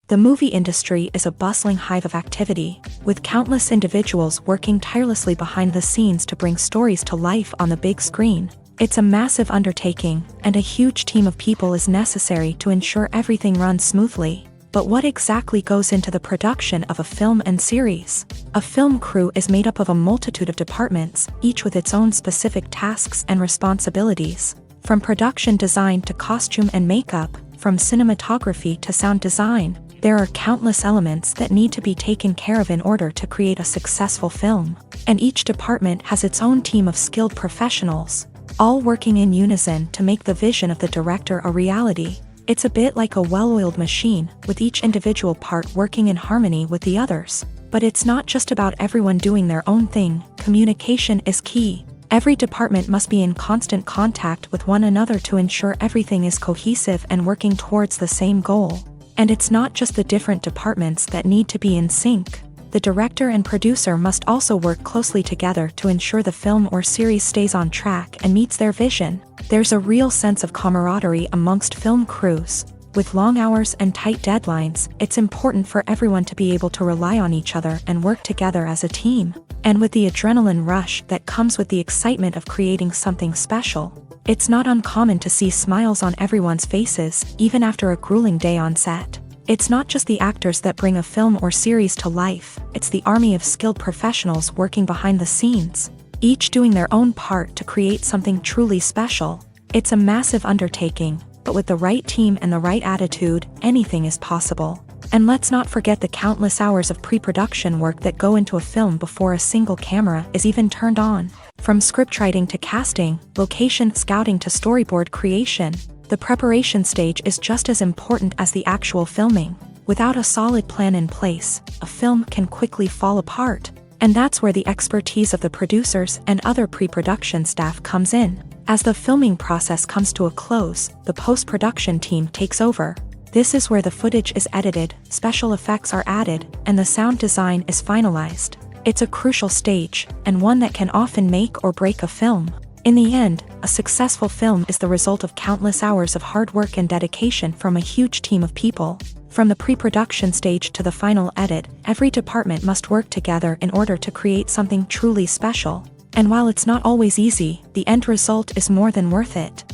The movie industry is a bustling hive of activity, with countless individuals working tirelessly behind the scenes to bring stories to life on the big screen. It's a massive undertaking, and a huge team of people is necessary to ensure everything runs smoothly. But what exactly goes into the production of a film and series? A film crew is made up of a multitude of departments, each with its own specific tasks and responsibilities. From production design to costume and makeup, from cinematography to sound design, there are countless elements that need to be taken care of in order to create a successful film. And each department has its own team of skilled professionals, all working in unison to make the vision of the director a reality. It's a bit like a well-oiled machine, with each individual part working in harmony with the others. But it's not just about everyone doing their own thing. Communication is key. Every department must be in constant contact with one another to ensure everything is cohesive and working towards the same goal. And it's not just the different departments that need to be in sync. The director and producer must also work closely together to ensure the film or series stays on track and meets their vision. There's a real sense of camaraderie amongst film crews. With long hours and tight deadlines, it's important for everyone to be able to rely on each other and work together as a team. And with the adrenaline rush that comes with the excitement of creating something special, it's not uncommon to see smiles on everyone's faces, even after a grueling day on set. It's not just the actors that bring a film or series to life, it's the army of skilled professionals working behind the scenes, each doing their own part to create something truly special. It's a massive undertaking, but with the right team and the right attitude, anything is possible. And let's not forget the countless hours of pre-production work that go into a film before a single camera is even turned on. From scriptwriting to casting, location scouting to storyboard creation, the preparation stage is just as important as the actual filming. Without a solid plan in place, a film can quickly fall apart. And that's where the expertise of the producers and other pre-production staff comes in. As the filming process comes to a close, the post-production team takes over. This is where the footage is edited, special effects are added, and the sound design is finalized. It's a crucial stage, and one that can often make or break a film. In the end, a successful film is the result of countless hours of hard work and dedication from a huge team of people. From the pre-production stage to the final edit, every department must work together in order to create something truly special. And while it's not always easy, the end result is more than worth it.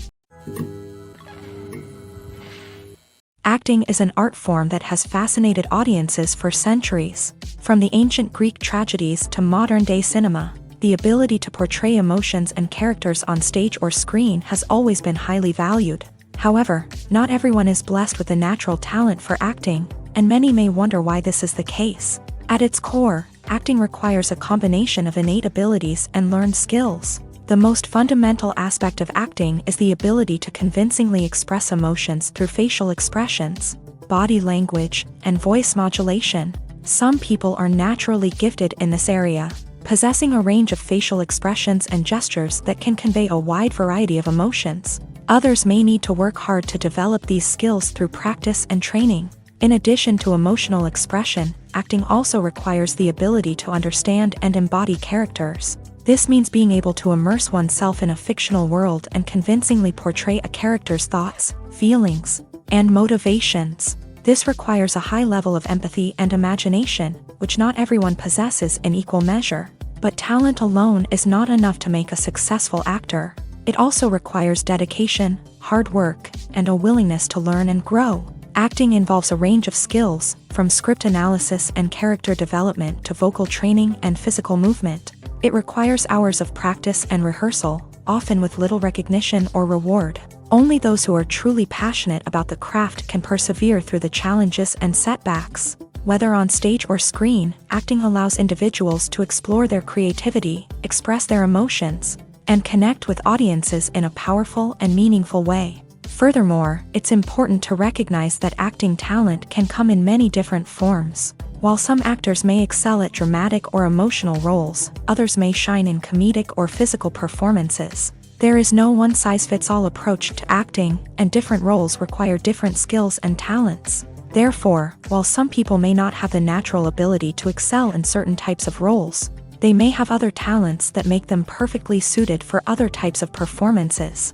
Acting is an art form that has fascinated audiences for centuries. From the ancient Greek tragedies to modern-day cinema, the ability to portray emotions and characters on stage or screen has always been highly valued. However, not everyone is blessed with a natural talent for acting, and many may wonder why this is the case. At its core, acting requires a combination of innate abilities and learned skills. The most fundamental aspect of acting is the ability to convincingly express emotions through facial expressions, body language, and voice modulation. Some people are naturally gifted in this area, possessing a range of facial expressions and gestures that can convey a wide variety of emotions. Others may need to work hard to develop these skills through practice and training. In addition to emotional expression, acting also requires the ability to understand and embody characters. This means being able to immerse oneself in a fictional world and convincingly portray a character's thoughts, feelings, and motivations. This requires a high level of empathy and imagination, which not everyone possesses in equal measure. But talent alone is not enough to make a successful actor. It also requires dedication, hard work, and a willingness to learn and grow. Acting involves a range of skills, from script analysis and character development to vocal training and physical movement. It requires hours of practice and rehearsal, often with little recognition or reward. Only those who are truly passionate about the craft can persevere through the challenges and setbacks. Whether on stage or screen, acting allows individuals to explore their creativity, express their emotions, and connect with audiences in a powerful and meaningful way. Furthermore, it's important to recognize that acting talent can come in many different forms. While some actors may excel at dramatic or emotional roles, others may shine in comedic or physical performances. There is no one-size-fits-all approach to acting, and different roles require different skills and talents. Therefore, while some people may not have the natural ability to excel in certain types of roles, they may have other talents that make them perfectly suited for other types of performances.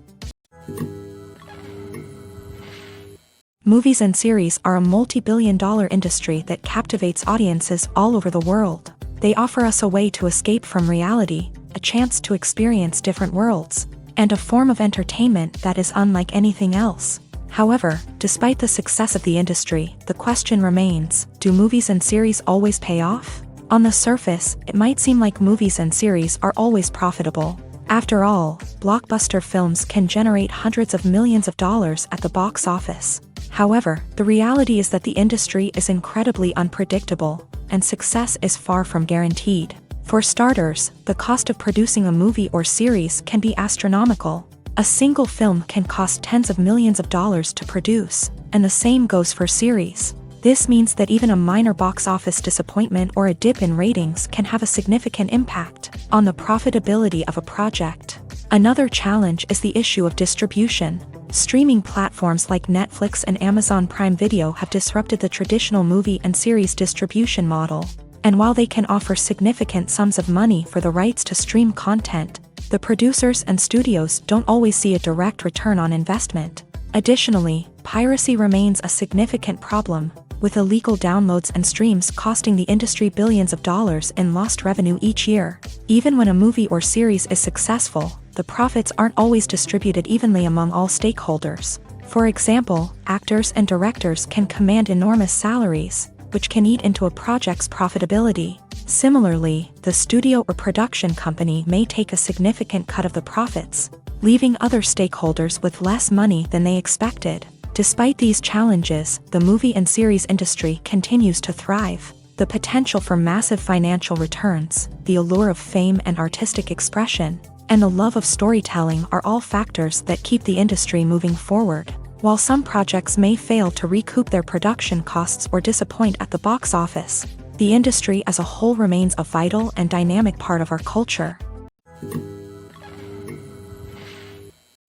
Movies and series are a multi-billion-dollar industry that captivates audiences all over the world. They offer us a way to escape from reality, a chance to experience different worlds, and a form of entertainment that is unlike anything else. However, despite the success of the industry, the question remains, do movies and series always pay off? On the surface, it might seem like movies and series are always profitable. After all, blockbuster films can generate hundreds of millions of dollars at the box office. However, the reality is that the industry is incredibly unpredictable, and success is far from guaranteed. For starters, the cost of producing a movie or series can be astronomical. A single film can cost tens of millions of dollars to produce, and the same goes for series. This means that even a minor box office disappointment or a dip in ratings can have a significant impact on the profitability of a project. Another challenge is the issue of distribution. Streaming platforms like Netflix and Amazon Prime Video have disrupted the traditional movie and series distribution model. And while they can offer significant sums of money for the rights to stream content, the producers and studios don't always see a direct return on investment. Additionally, piracy remains a significant problem, with illegal downloads and streams costing the industry billions of dollars in lost revenue each year. Even when a movie or series is successful, the profits aren't always distributed evenly among all stakeholders. For example, actors and directors can command enormous salaries, which can eat into a project's profitability. Similarly, the studio or production company may take a significant cut of the profits, leaving other stakeholders with less money than they expected. Despite these challenges, the movie and series industry continues to thrive. The potential for massive financial returns, the allure of fame and artistic expression, and the love of storytelling are all factors that keep the industry moving forward. While some projects may fail to recoup their production costs or disappoint at the box office, the industry as a whole remains a vital and dynamic part of our culture.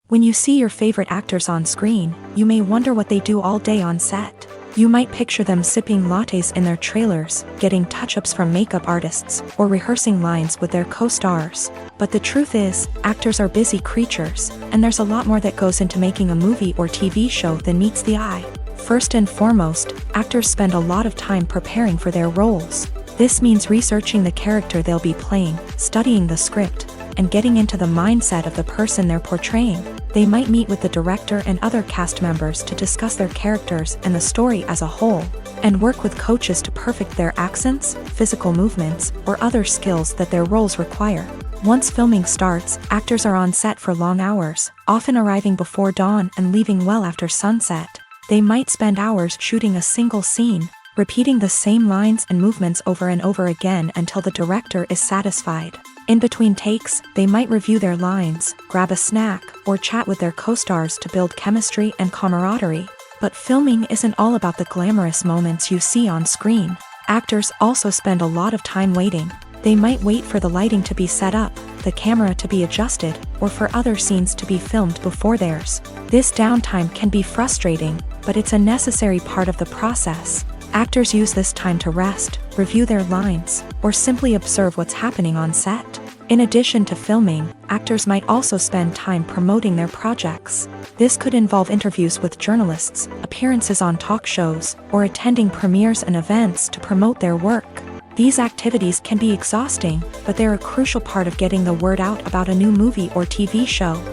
When you see your favorite actors on screen, you may wonder what they do all day on set. You might picture them sipping lattes in their trailers, getting touch-ups from makeup artists, or rehearsing lines with their co-stars. But the truth is, actors are busy creatures, and there's a lot more that goes into making a movie or TV show than meets the eye. First and foremost, actors spend a lot of time preparing for their roles. This means researching the character they'll be playing, studying the script, and getting into the mindset of the person they're portraying. They might meet with the director and other cast members to discuss their characters and the story as a whole, and work with coaches to perfect their accents, physical movements, or other skills that their roles require. Once filming starts, actors are on set for long hours, often arriving before dawn and leaving well after sunset. They might spend hours shooting a single scene, repeating the same lines and movements over and over again until the director is satisfied. In between takes, they might review their lines, grab a snack, or chat with their co-stars to build chemistry and camaraderie. But filming isn't all about the glamorous moments you see on screen. Actors also spend a lot of time waiting. They might wait for the lighting to be set up, the camera to be adjusted, or for other scenes to be filmed before theirs. This downtime can be frustrating, but it's a necessary part of the process. Actors use this time to rest, review their lines, or simply observe what's happening on set. In addition to filming, actors might also spend time promoting their projects. This could involve interviews with journalists, appearances on talk shows, or attending premieres and events to promote their work. These activities can be exhausting, but they're a crucial part of getting the word out about a new movie or TV show.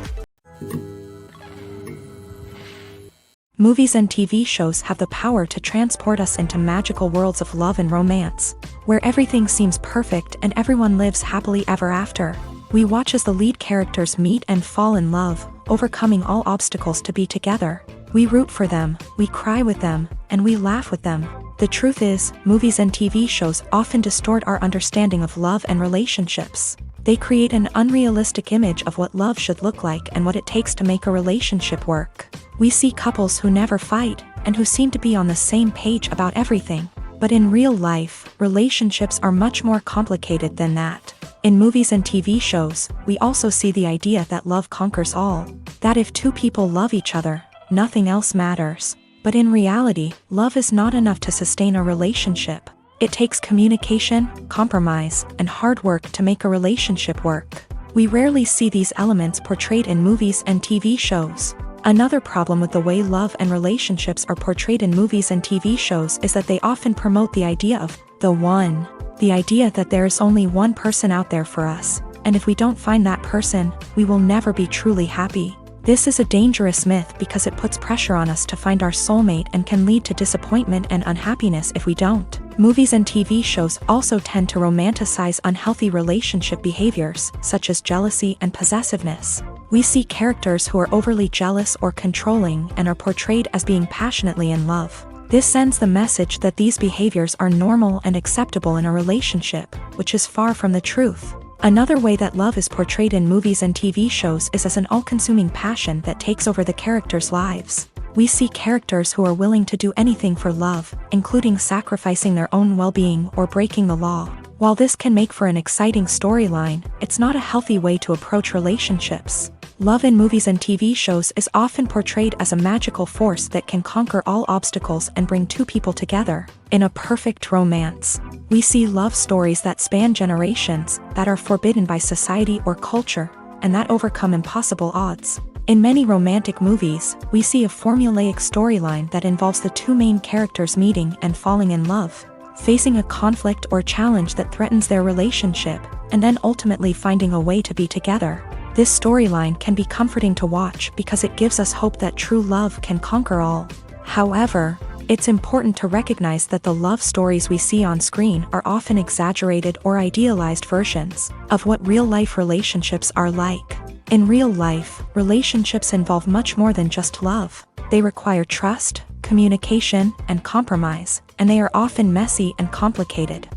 Movies and TV shows have the power to transport us into magical worlds of love and romance, where everything seems perfect and everyone lives happily ever after. We watch as the lead characters meet and fall in love, overcoming all obstacles to be together. We root for them, we cry with them, and we laugh with them. The truth is, movies and TV shows often distort our understanding of love and relationships. They create an unrealistic image of what love should look like and what it takes to make a relationship work. We see couples who never fight, and who seem to be on the same page about everything. But in real life, relationships are much more complicated than that. In movies and TV shows, we also see the idea that love conquers all. That if two people love each other, nothing else matters. But in reality, love is not enough to sustain a relationship. It takes communication, compromise, and hard work to make a relationship work. We rarely see these elements portrayed in movies and TV shows. Another problem with the way love and relationships are portrayed in movies and TV shows is that they often promote the idea of the one. The idea that there is only one person out there for us, and if we don't find that person, we will never be truly happy. This is a dangerous myth because it puts pressure on us to find our soulmate and can lead to disappointment and unhappiness if we don't. Movies and TV shows also tend to romanticize unhealthy relationship behaviors, such as jealousy and possessiveness. We see characters who are overly jealous or controlling and are portrayed as being passionately in love. This sends the message that these behaviors are normal and acceptable in a relationship, which is far from the truth. Another way that love is portrayed in movies and TV shows is as an all-consuming passion that takes over the characters' lives. We see characters who are willing to do anything for love, including sacrificing their own well-being or breaking the law. While this can make for an exciting storyline, it's not a healthy way to approach relationships. Love in movies and TV shows is often portrayed as a magical force that can conquer all obstacles and bring two people together. In a perfect romance, we see love stories that span generations, that are forbidden by society or culture, and that overcome impossible odds. In many romantic movies, we see a formulaic storyline that involves the two main characters meeting and falling in love, facing a conflict or challenge that threatens their relationship, and then ultimately finding a way to be together. This storyline can be comforting to watch because it gives us hope that true love can conquer all. However, it's important to recognize that the love stories we see on screen are often exaggerated or idealized versions of what real-life relationships are like. In real life, relationships involve much more than just love. They require trust, communication, and compromise, and they are often messy and complicated.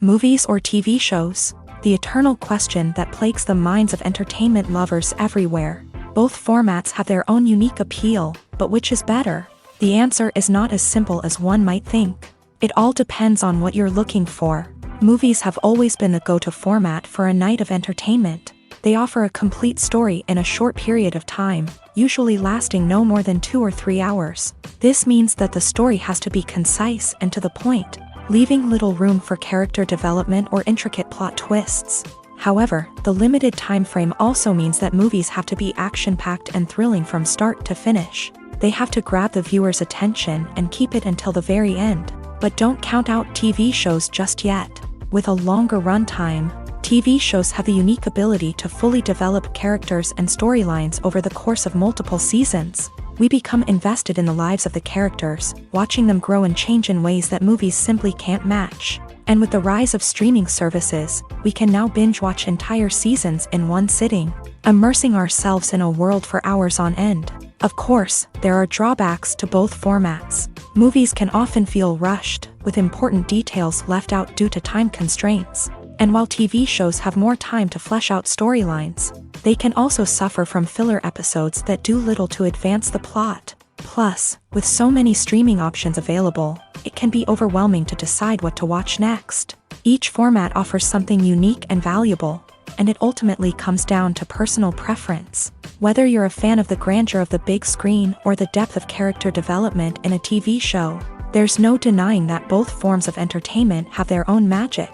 Movies or TV shows? The eternal question that plagues the minds of entertainment lovers everywhere. Both formats have their own unique appeal, but which is better? The answer is not as simple as one might think. It all depends on what you're looking for. Movies have always been the go-to format for a night of entertainment. They offer a complete story in a short period of time, usually lasting no more than 2 or 3 hours. This means that the story has to be concise and to the point, leaving little room for character development or intricate plot twists. However, the limited time frame also means that movies have to be action-packed and thrilling from start to finish. They have to grab the viewer's attention and keep it until the very end. But don't count out TV shows just yet. With a longer runtime, TV shows have the unique ability to fully develop characters and storylines over the course of multiple seasons. We become invested in the lives of the characters, watching them grow and change in ways that movies simply can't match. And with the rise of streaming services, we can now binge-watch entire seasons in one sitting, immersing ourselves in a world for hours on end. Of course, there are drawbacks to both formats. Movies can often feel rushed, with important details left out due to time constraints. And while TV shows have more time to flesh out storylines, they can also suffer from filler episodes that do little to advance the plot. Plus, with so many streaming options available, it can be overwhelming to decide what to watch next. Each format offers something unique and valuable, and it ultimately comes down to personal preference. Whether you're a fan of the grandeur of the big screen or the depth of character development in a TV show, there's no denying that both forms of entertainment have their own magic.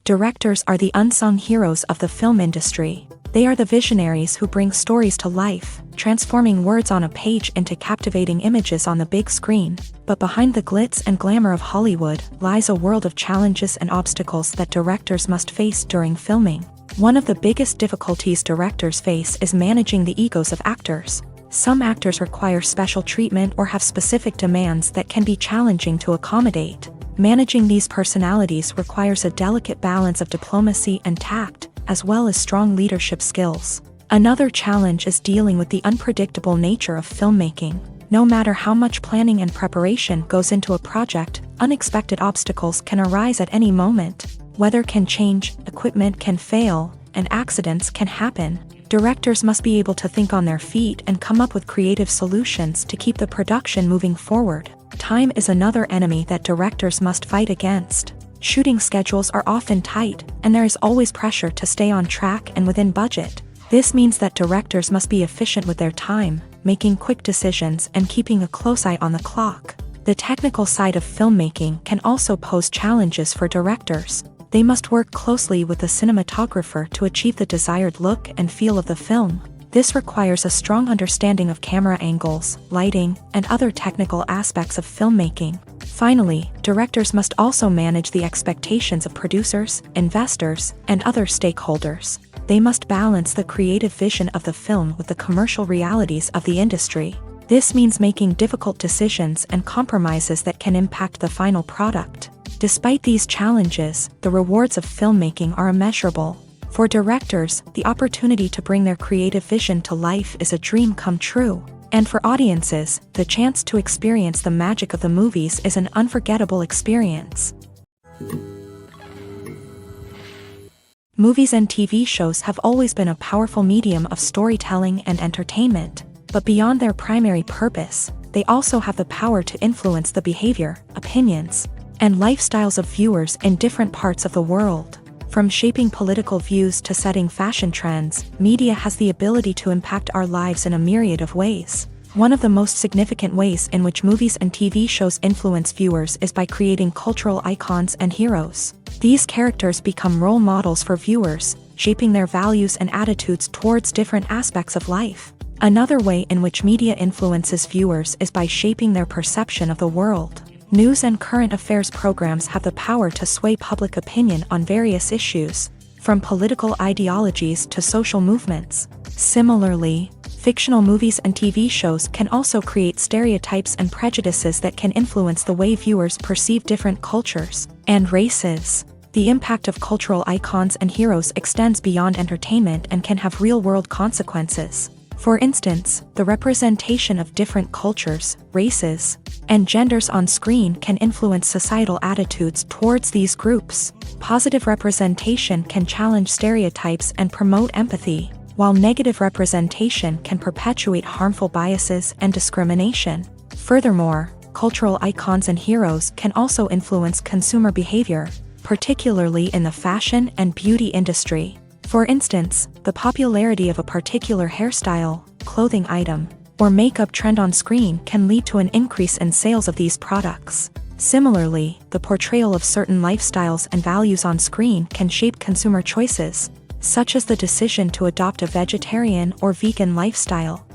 Directors are the unsung heroes of the film industry. They are the visionaries who bring stories to life, transforming words on a page into captivating images on the big screen. But behind the glitz and glamour of Hollywood lies a world of challenges and obstacles that directors must face during filming. One of the biggest difficulties directors face is managing the egos of actors. Some actors require special treatment or have specific demands that can be challenging to accommodate. Managing these personalities requires a delicate balance of diplomacy and tact, as well as strong leadership skills. Another challenge is dealing with the unpredictable nature of filmmaking. No matter how much planning and preparation goes into a project, unexpected obstacles can arise at any moment. Weather can change, equipment can fail, and accidents can happen. Directors must be able to think on their feet and come up with creative solutions to keep the production moving forward. Time is another enemy that directors must fight against. Shooting schedules are often tight, and there is always pressure to stay on track and within budget. This means that directors must be efficient with their time, making quick decisions and keeping a close eye on the clock. The technical side of filmmaking can also pose challenges for directors. They must work closely with the cinematographer to achieve the desired look and feel of the film. This requires a strong understanding of camera angles, lighting, and other technical aspects of filmmaking. Finally, directors must also manage the expectations of producers, investors, and other stakeholders. They must balance the creative vision of the film with the commercial realities of the industry. This means making difficult decisions and compromises that can impact the final product. Despite these challenges, the rewards of filmmaking are immeasurable. For directors, the opportunity to bring their creative vision to life is a dream come true. And for audiences, the chance to experience the magic of the movies is an unforgettable experience. Movies and TV shows have always been a powerful medium of storytelling and entertainment. But beyond their primary purpose, they also have the power to influence the behavior, opinions, and lifestyles of viewers in different parts of the world. From shaping political views to setting fashion trends, media has the ability to impact our lives in a myriad of ways. One of the most significant ways in which movies and TV shows influence viewers is by creating cultural icons and heroes. These characters become role models for viewers, shaping their values and attitudes towards different aspects of life. Another way in which media influences viewers is by shaping their perception of the world. News and current affairs programs have the power to sway public opinion on various issues, from political ideologies to social movements. Similarly, fictional movies and TV shows can also create stereotypes and prejudices that can influence the way viewers perceive different cultures and races. The impact of cultural icons and heroes extends beyond entertainment and can have real-world consequences. For instance, the representation of different cultures, races, and genders on screen can influence societal attitudes towards these groups. Positive representation can challenge stereotypes and promote empathy, while negative representation can perpetuate harmful biases and discrimination. Furthermore, cultural icons and heroes can also influence consumer behavior, particularly in the fashion and beauty industry. For instance, the popularity of a particular hairstyle, clothing item, or makeup trend on screen can lead to an increase in sales of these products. Similarly, the portrayal of certain lifestyles and values on screen can shape consumer choices, such as the decision to adopt a vegetarian or vegan lifestyle.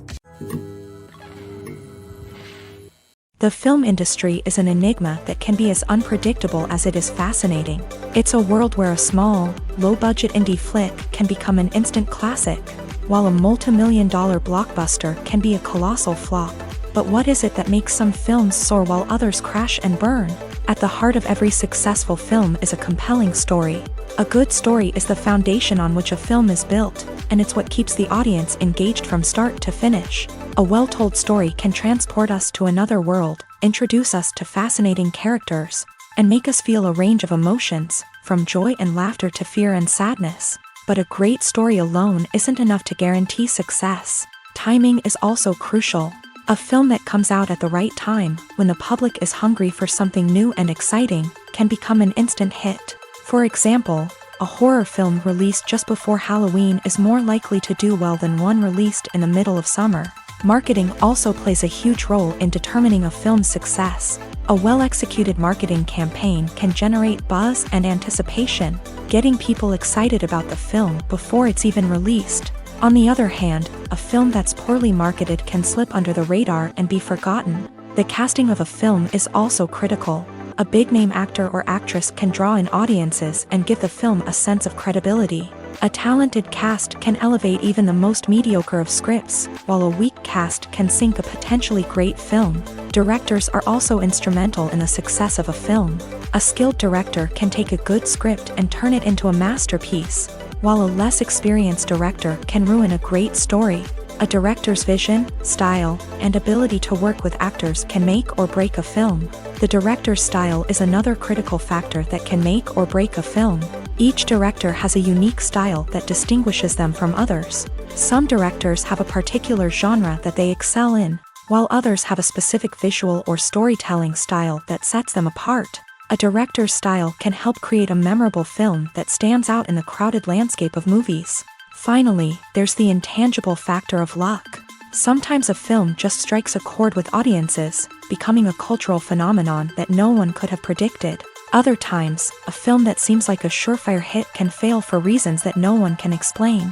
The film industry is an enigma that can be as unpredictable as it is fascinating. It's a world where a small, low-budget indie flick can become an instant classic, while a multi-million-dollar blockbuster can be a colossal flop. But what is it that makes some films soar while others crash and burn? At the heart of every successful film is a compelling story. A good story is the foundation on which a film is built, and it's what keeps the audience engaged from start to finish. A well-told story can transport us to another world, introduce us to fascinating characters, and make us feel a range of emotions, from joy and laughter to fear and sadness. But a great story alone isn't enough to guarantee success. Timing is also crucial. A film that comes out at the right time, when the public is hungry for something new and exciting, can become an instant hit. For example, a horror film released just before Halloween is more likely to do well than one released in the middle of summer. Marketing also plays a huge role in determining a film's success. A well-executed marketing campaign can generate buzz and anticipation, getting people excited about the film before it's even released. On the other hand, a film that's poorly marketed can slip under the radar and be forgotten. The casting of a film is also critical. A big-name actor or actress can draw in audiences and give the film a sense of credibility. A talented cast can elevate even the most mediocre of scripts, while a weak cast can sink a potentially great film. Directors are also instrumental in the success of a film. A skilled director can take a good script and turn it into a masterpiece, while a less experienced director can ruin a great story. A director's vision, style, and ability to work with actors can make or break a film. The director's style is another critical factor that can make or break a film. Each director has a unique style that distinguishes them from others. Some directors have a particular genre that they excel in, while others have a specific visual or storytelling style that sets them apart. A director's style can help create a memorable film that stands out in the crowded landscape of movies. Finally, there's the intangible factor of luck. Sometimes a film just strikes a chord with audiences, becoming a cultural phenomenon that no one could have predicted. Other times, a film that seems like a surefire hit can fail for reasons that no one can explain.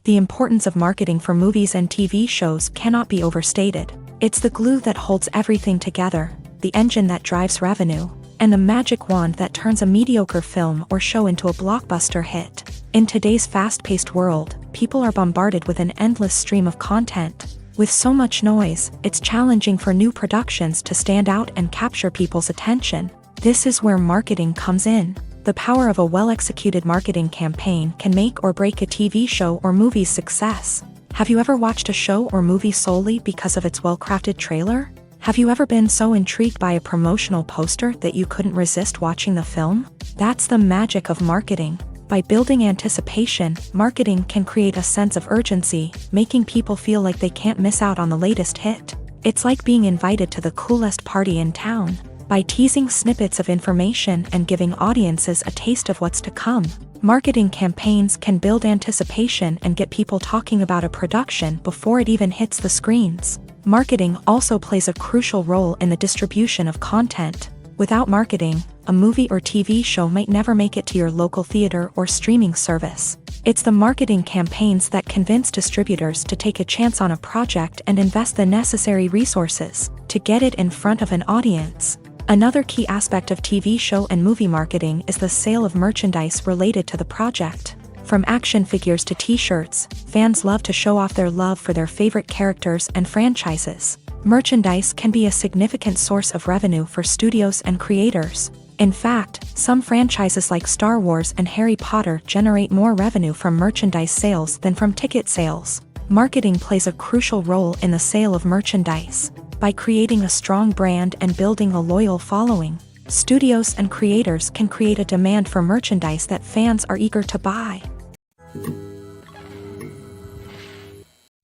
The importance of marketing for movies and TV shows cannot be overstated. It's the glue that holds everything together, the engine that drives revenue, and the magic wand that turns a mediocre film or show into a blockbuster hit. In today's fast-paced world, people are bombarded with an endless stream of content. With so much noise, it's challenging for new productions to stand out and capture people's attention. This is where marketing comes in. The power of a well-executed marketing campaign can make or break a TV show or movie's success. Have you ever watched a show or movie solely because of its well-crafted trailer? Have you ever been so intrigued by a promotional poster that you couldn't resist watching the film? That's the magic of marketing. By building anticipation, marketing can create a sense of urgency, making people feel like they can't miss out on the latest hit. It's like being invited to the coolest party in town. By teasing snippets of information and giving audiences a taste of what's to come, marketing campaigns can build anticipation and get people talking about a production before it even hits the screens. Marketing also plays a crucial role in the distribution of content. Without marketing, a movie or TV show might never make it to your local theater or streaming service. It's the marketing campaigns that convince distributors to take a chance on a project and invest the necessary resources to get it in front of an audience. Another key aspect of TV show and movie marketing is the sale of merchandise related to the project. From action figures to t-shirts, fans love to show off their love for their favorite characters and franchises. Merchandise can be a significant source of revenue for studios and creators. In fact, some franchises like Star Wars and Harry Potter generate more revenue from merchandise sales than from ticket sales. Marketing plays a crucial role in the sale of merchandise. By creating a strong brand and building a loyal following, studios and creators can create a demand for merchandise that fans are eager to buy.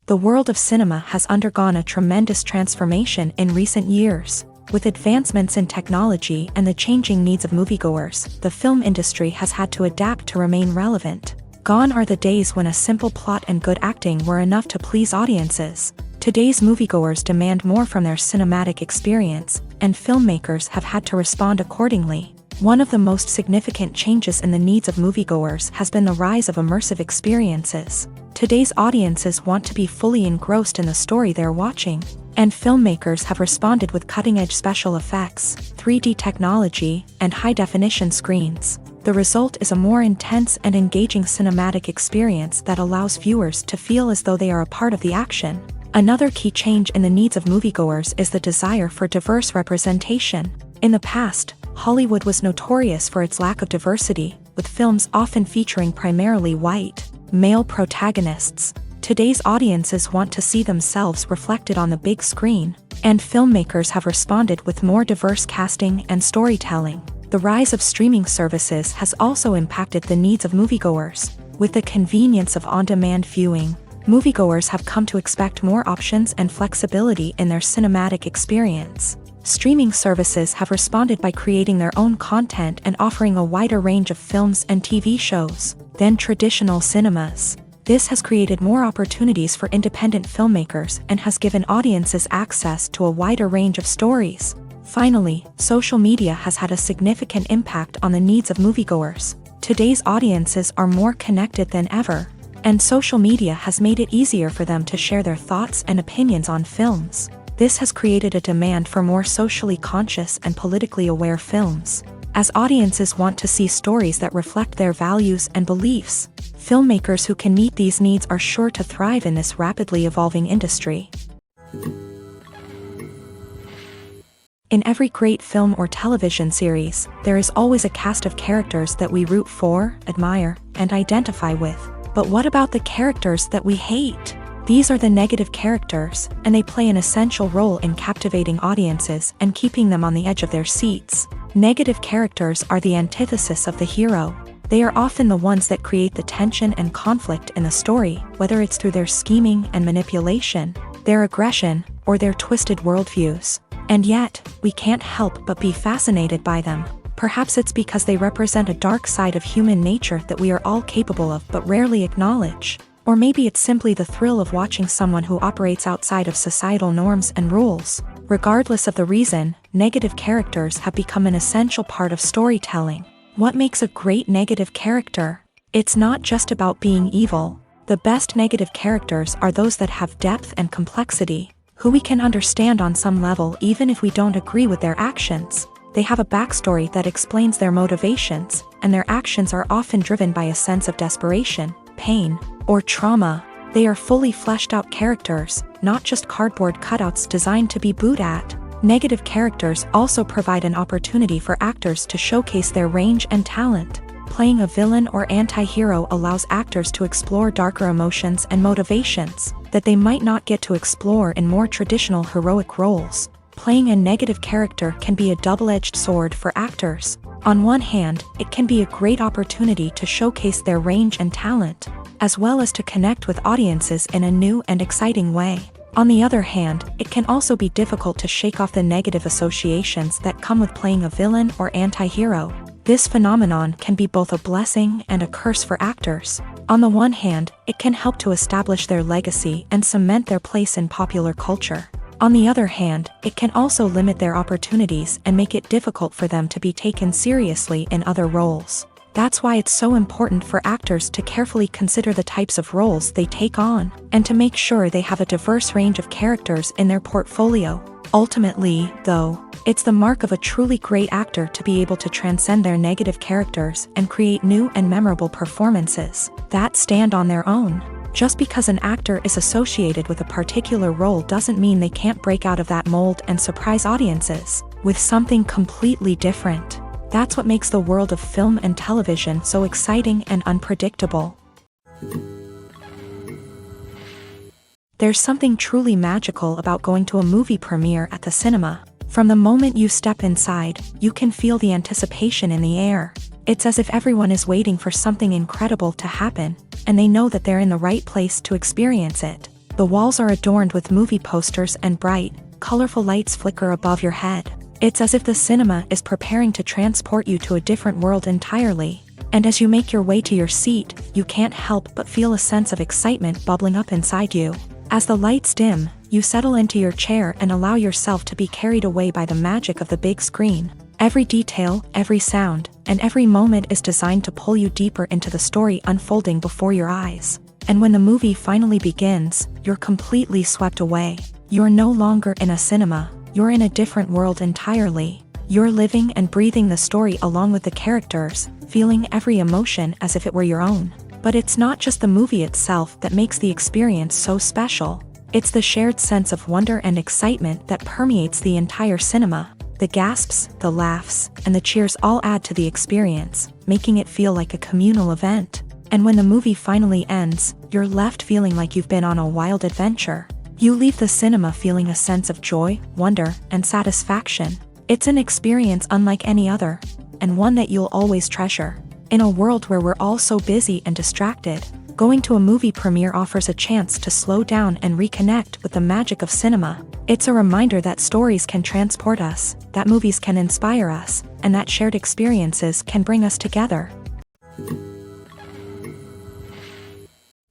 The world of cinema has undergone a tremendous transformation in recent years. With advancements in technology and the changing needs of moviegoers, the film industry has had to adapt to remain relevant. Gone are the days when a simple plot and good acting were enough to please audiences. Today's moviegoers demand more from their cinematic experience, and filmmakers have had to respond accordingly. One of the most significant changes in the needs of moviegoers has been the rise of immersive experiences. Today's audiences want to be fully engrossed in the story they're watching, and filmmakers have responded with cutting-edge special effects, 3D technology, and high-definition screens. The result is a more intense and engaging cinematic experience that allows viewers to feel as though they are a part of the action. Another key change in the needs of moviegoers is the desire for diverse representation. In the past, Hollywood was notorious for its lack of diversity, with films often featuring primarily white, male protagonists. Today's audiences want to see themselves reflected on the big screen, and filmmakers have responded with more diverse casting and storytelling. The rise of streaming services has also impacted the needs of moviegoers. With the convenience of on-demand viewing, moviegoers have come to expect more options and flexibility in their cinematic experience. Streaming services have responded by creating their own content and offering a wider range of films and TV shows than traditional cinemas. This has created more opportunities for independent filmmakers and has given audiences access to a wider range of stories. Finally, social media has had a significant impact on the needs of moviegoers. Today's audiences are more connected than ever, and social media has made it easier for them to share their thoughts and opinions on films. This has created a demand for more socially conscious and politically aware films. As audiences want to see stories that reflect their values and beliefs, filmmakers who can meet these needs are sure to thrive in this rapidly evolving industry. In every great film or television series, there is always a cast of characters that we root for, admire, and identify with. But what about the characters that we hate? These are the negative characters, and they play an essential role in captivating audiences and keeping them on the edge of their seats. Negative characters are the antithesis of the hero. They are often the ones that create the tension and conflict in the story, whether it's through their scheming and manipulation, their aggression, or their twisted worldviews. And yet, we can't help but be fascinated by them. Perhaps it's because they represent a dark side of human nature that we are all capable of but rarely acknowledge. Or maybe it's simply the thrill of watching someone who operates outside of societal norms and rules. Regardless of the reason, negative characters have become an essential part of storytelling. What makes a great negative character? It's not just about being evil. The best negative characters are those that have depth and complexity, who we can understand on some level even if we don't agree with their actions. They have a backstory that explains their motivations, and their actions are often driven by a sense of desperation, pain, or trauma. They are fully fleshed out characters, not just cardboard cutouts designed to be booed at. Negative characters also provide an opportunity for actors to showcase their range and talent. Playing a villain or anti-hero allows actors to explore darker emotions and motivations that they might not get to explore in more traditional heroic roles. Playing a negative character can be a double-edged sword for actors. On one hand, it can be a great opportunity to showcase their range and talent, as well as to connect with audiences in a new and exciting way. On the other hand, it can also be difficult to shake off the negative associations that come with playing a villain or anti-hero. This phenomenon can be both a blessing and a curse for actors. On the one hand, it can help to establish their legacy and cement their place in popular culture. On the other hand, it can also limit their opportunities and make it difficult for them to be taken seriously in other roles. That's why it's so important for actors to carefully consider the types of roles they take on, and to make sure they have a diverse range of characters in their portfolio. Ultimately, though, it's the mark of a truly great actor to be able to transcend their negative characters and create new and memorable performances that stand on their own. Just because an actor is associated with a particular role doesn't mean they can't break out of that mold and surprise audiences with something completely different. That's what makes the world of film and television so exciting and unpredictable. There's something truly magical about going to a movie premiere at the cinema. From the moment you step inside, you can feel the anticipation in the air. It's as if everyone is waiting for something incredible to happen, and they know that they're in the right place to experience it. The walls are adorned with movie posters and bright, colorful lights flicker above your head. It's as if the cinema is preparing to transport you to a different world entirely. And as you make your way to your seat, you can't help but feel a sense of excitement bubbling up inside you. As the lights dim, you settle into your chair and allow yourself to be carried away by the magic of the big screen. Every detail, every sound, and every moment is designed to pull you deeper into the story unfolding before your eyes. And when the movie finally begins, you're completely swept away. You're no longer in a cinema. You're in a different world entirely. You're living and breathing the story along with the characters, feeling every emotion as if it were your own. But it's not just the movie itself that makes the experience so special. It's the shared sense of wonder and excitement that permeates the entire cinema. The gasps, the laughs, and the cheers all add to the experience, making it feel like a communal event. And when the movie finally ends, you're left feeling like you've been on a wild adventure. You leave the cinema feeling a sense of joy, wonder, and satisfaction. It's an experience unlike any other, and one that you'll always treasure. In a world where we're all so busy and distracted, going to a movie premiere offers a chance to slow down and reconnect with the magic of cinema. It's a reminder that stories can transport us, that movies can inspire us, and that shared experiences can bring us together.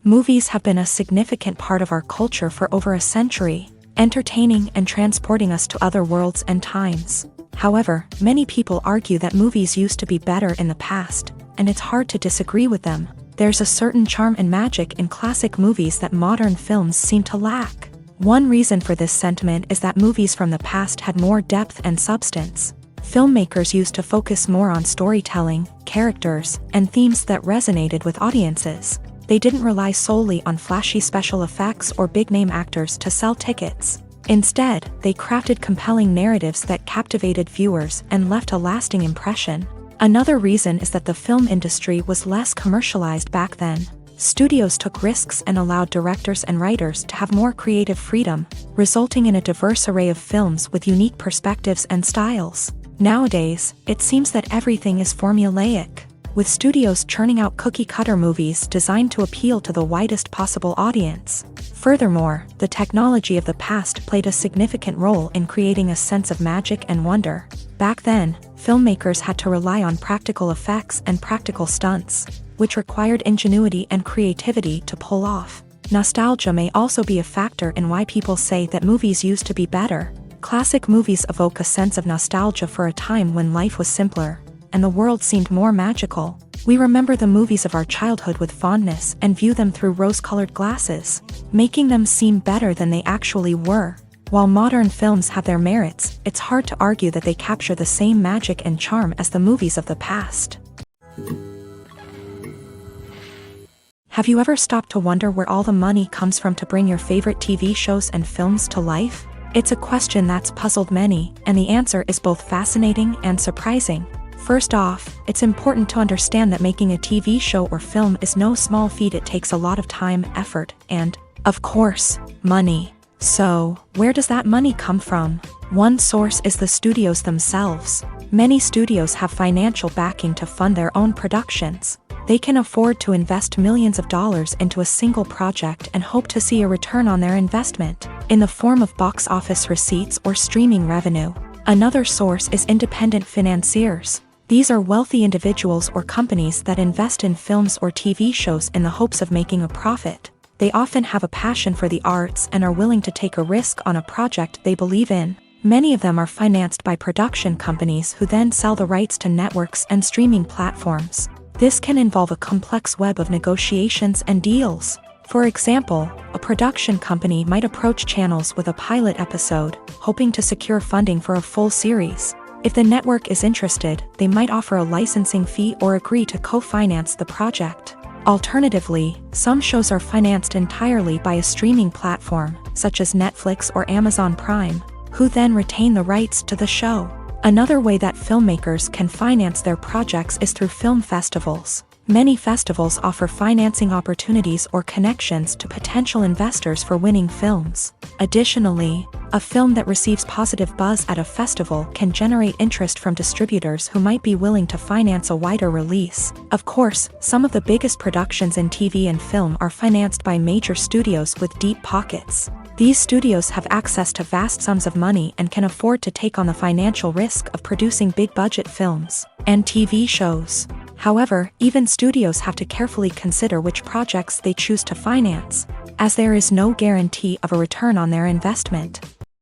Movies have been a significant part of our culture for over a century, entertaining and transporting us to other worlds and times. However, many people argue that movies used to be better in the past, and it's hard to disagree with them. There's a certain charm and magic in classic movies that modern films seem to lack. One reason for this sentiment is that movies from the past had more depth and substance. Filmmakers used to focus more on storytelling, characters, and themes that resonated with audiences. They didn't rely solely on flashy special effects or big-name actors to sell tickets. Instead, they crafted compelling narratives that captivated viewers and left a lasting impression. Another reason is that the film industry was less commercialized back then. Studios took risks and allowed directors and writers to have more creative freedom, resulting in a diverse array of films with unique perspectives and styles. Nowadays, it seems that everything is formulaic, with studios churning out cookie-cutter movies designed to appeal to the widest possible audience. Furthermore, the technology of the past played a significant role in creating a sense of magic and wonder. Back then, filmmakers had to rely on practical effects and practical stunts, which required ingenuity and creativity to pull off. Nostalgia may also be a factor in why people say that movies used to be better. Classic movies evoke a sense of nostalgia for a time when life was simpler, and the world seemed more magical. We remember the movies of our childhood with fondness and view them through rose-colored glasses, making them seem better than they actually were. While modern films have their merits, it's hard to argue that they capture the same magic and charm as the movies of the past. Have you ever stopped to wonder where all the money comes from to bring your favorite TV shows and films to life? It's a question that's puzzled many, and the answer is both fascinating and surprising. First off, it's important to understand that making a TV show or film is no small feat. It takes a lot of time, effort, and, of course, money. So, where does that money come from? One source is the studios themselves. Many studios have financial backing to fund their own productions. They can afford to invest millions of dollars into a single project and hope to see a return on their investment, in the form of box office receipts or streaming revenue. Another source is independent financiers. These are wealthy individuals or companies that invest in films or TV shows in the hopes of making a profit. They often have a passion for the arts and are willing to take a risk on a project they believe in. Many of them are financed by production companies who then sell the rights to networks and streaming platforms. This can involve a complex web of negotiations and deals. For example, a production company might approach channels with a pilot episode, hoping to secure funding for a full series. If the network is interested, they might offer a licensing fee or agree to co-finance the project. Alternatively, some shows are financed entirely by a streaming platform, such as Netflix or Amazon Prime, who then retain the rights to the show. Another way that filmmakers can finance their projects is through film festivals. Many festivals offer financing opportunities or connections to potential investors for winning films. Additionally, a film that receives positive buzz at a festival can generate interest from distributors who might be willing to finance a wider release. Of course, some of the biggest productions in TV and film are financed by major studios with deep pockets. These studios have access to vast sums of money and can afford to take on the financial risk of producing big-budget films and TV shows. However, even studios have to carefully consider which projects they choose to finance, as there is no guarantee of a return on their investment.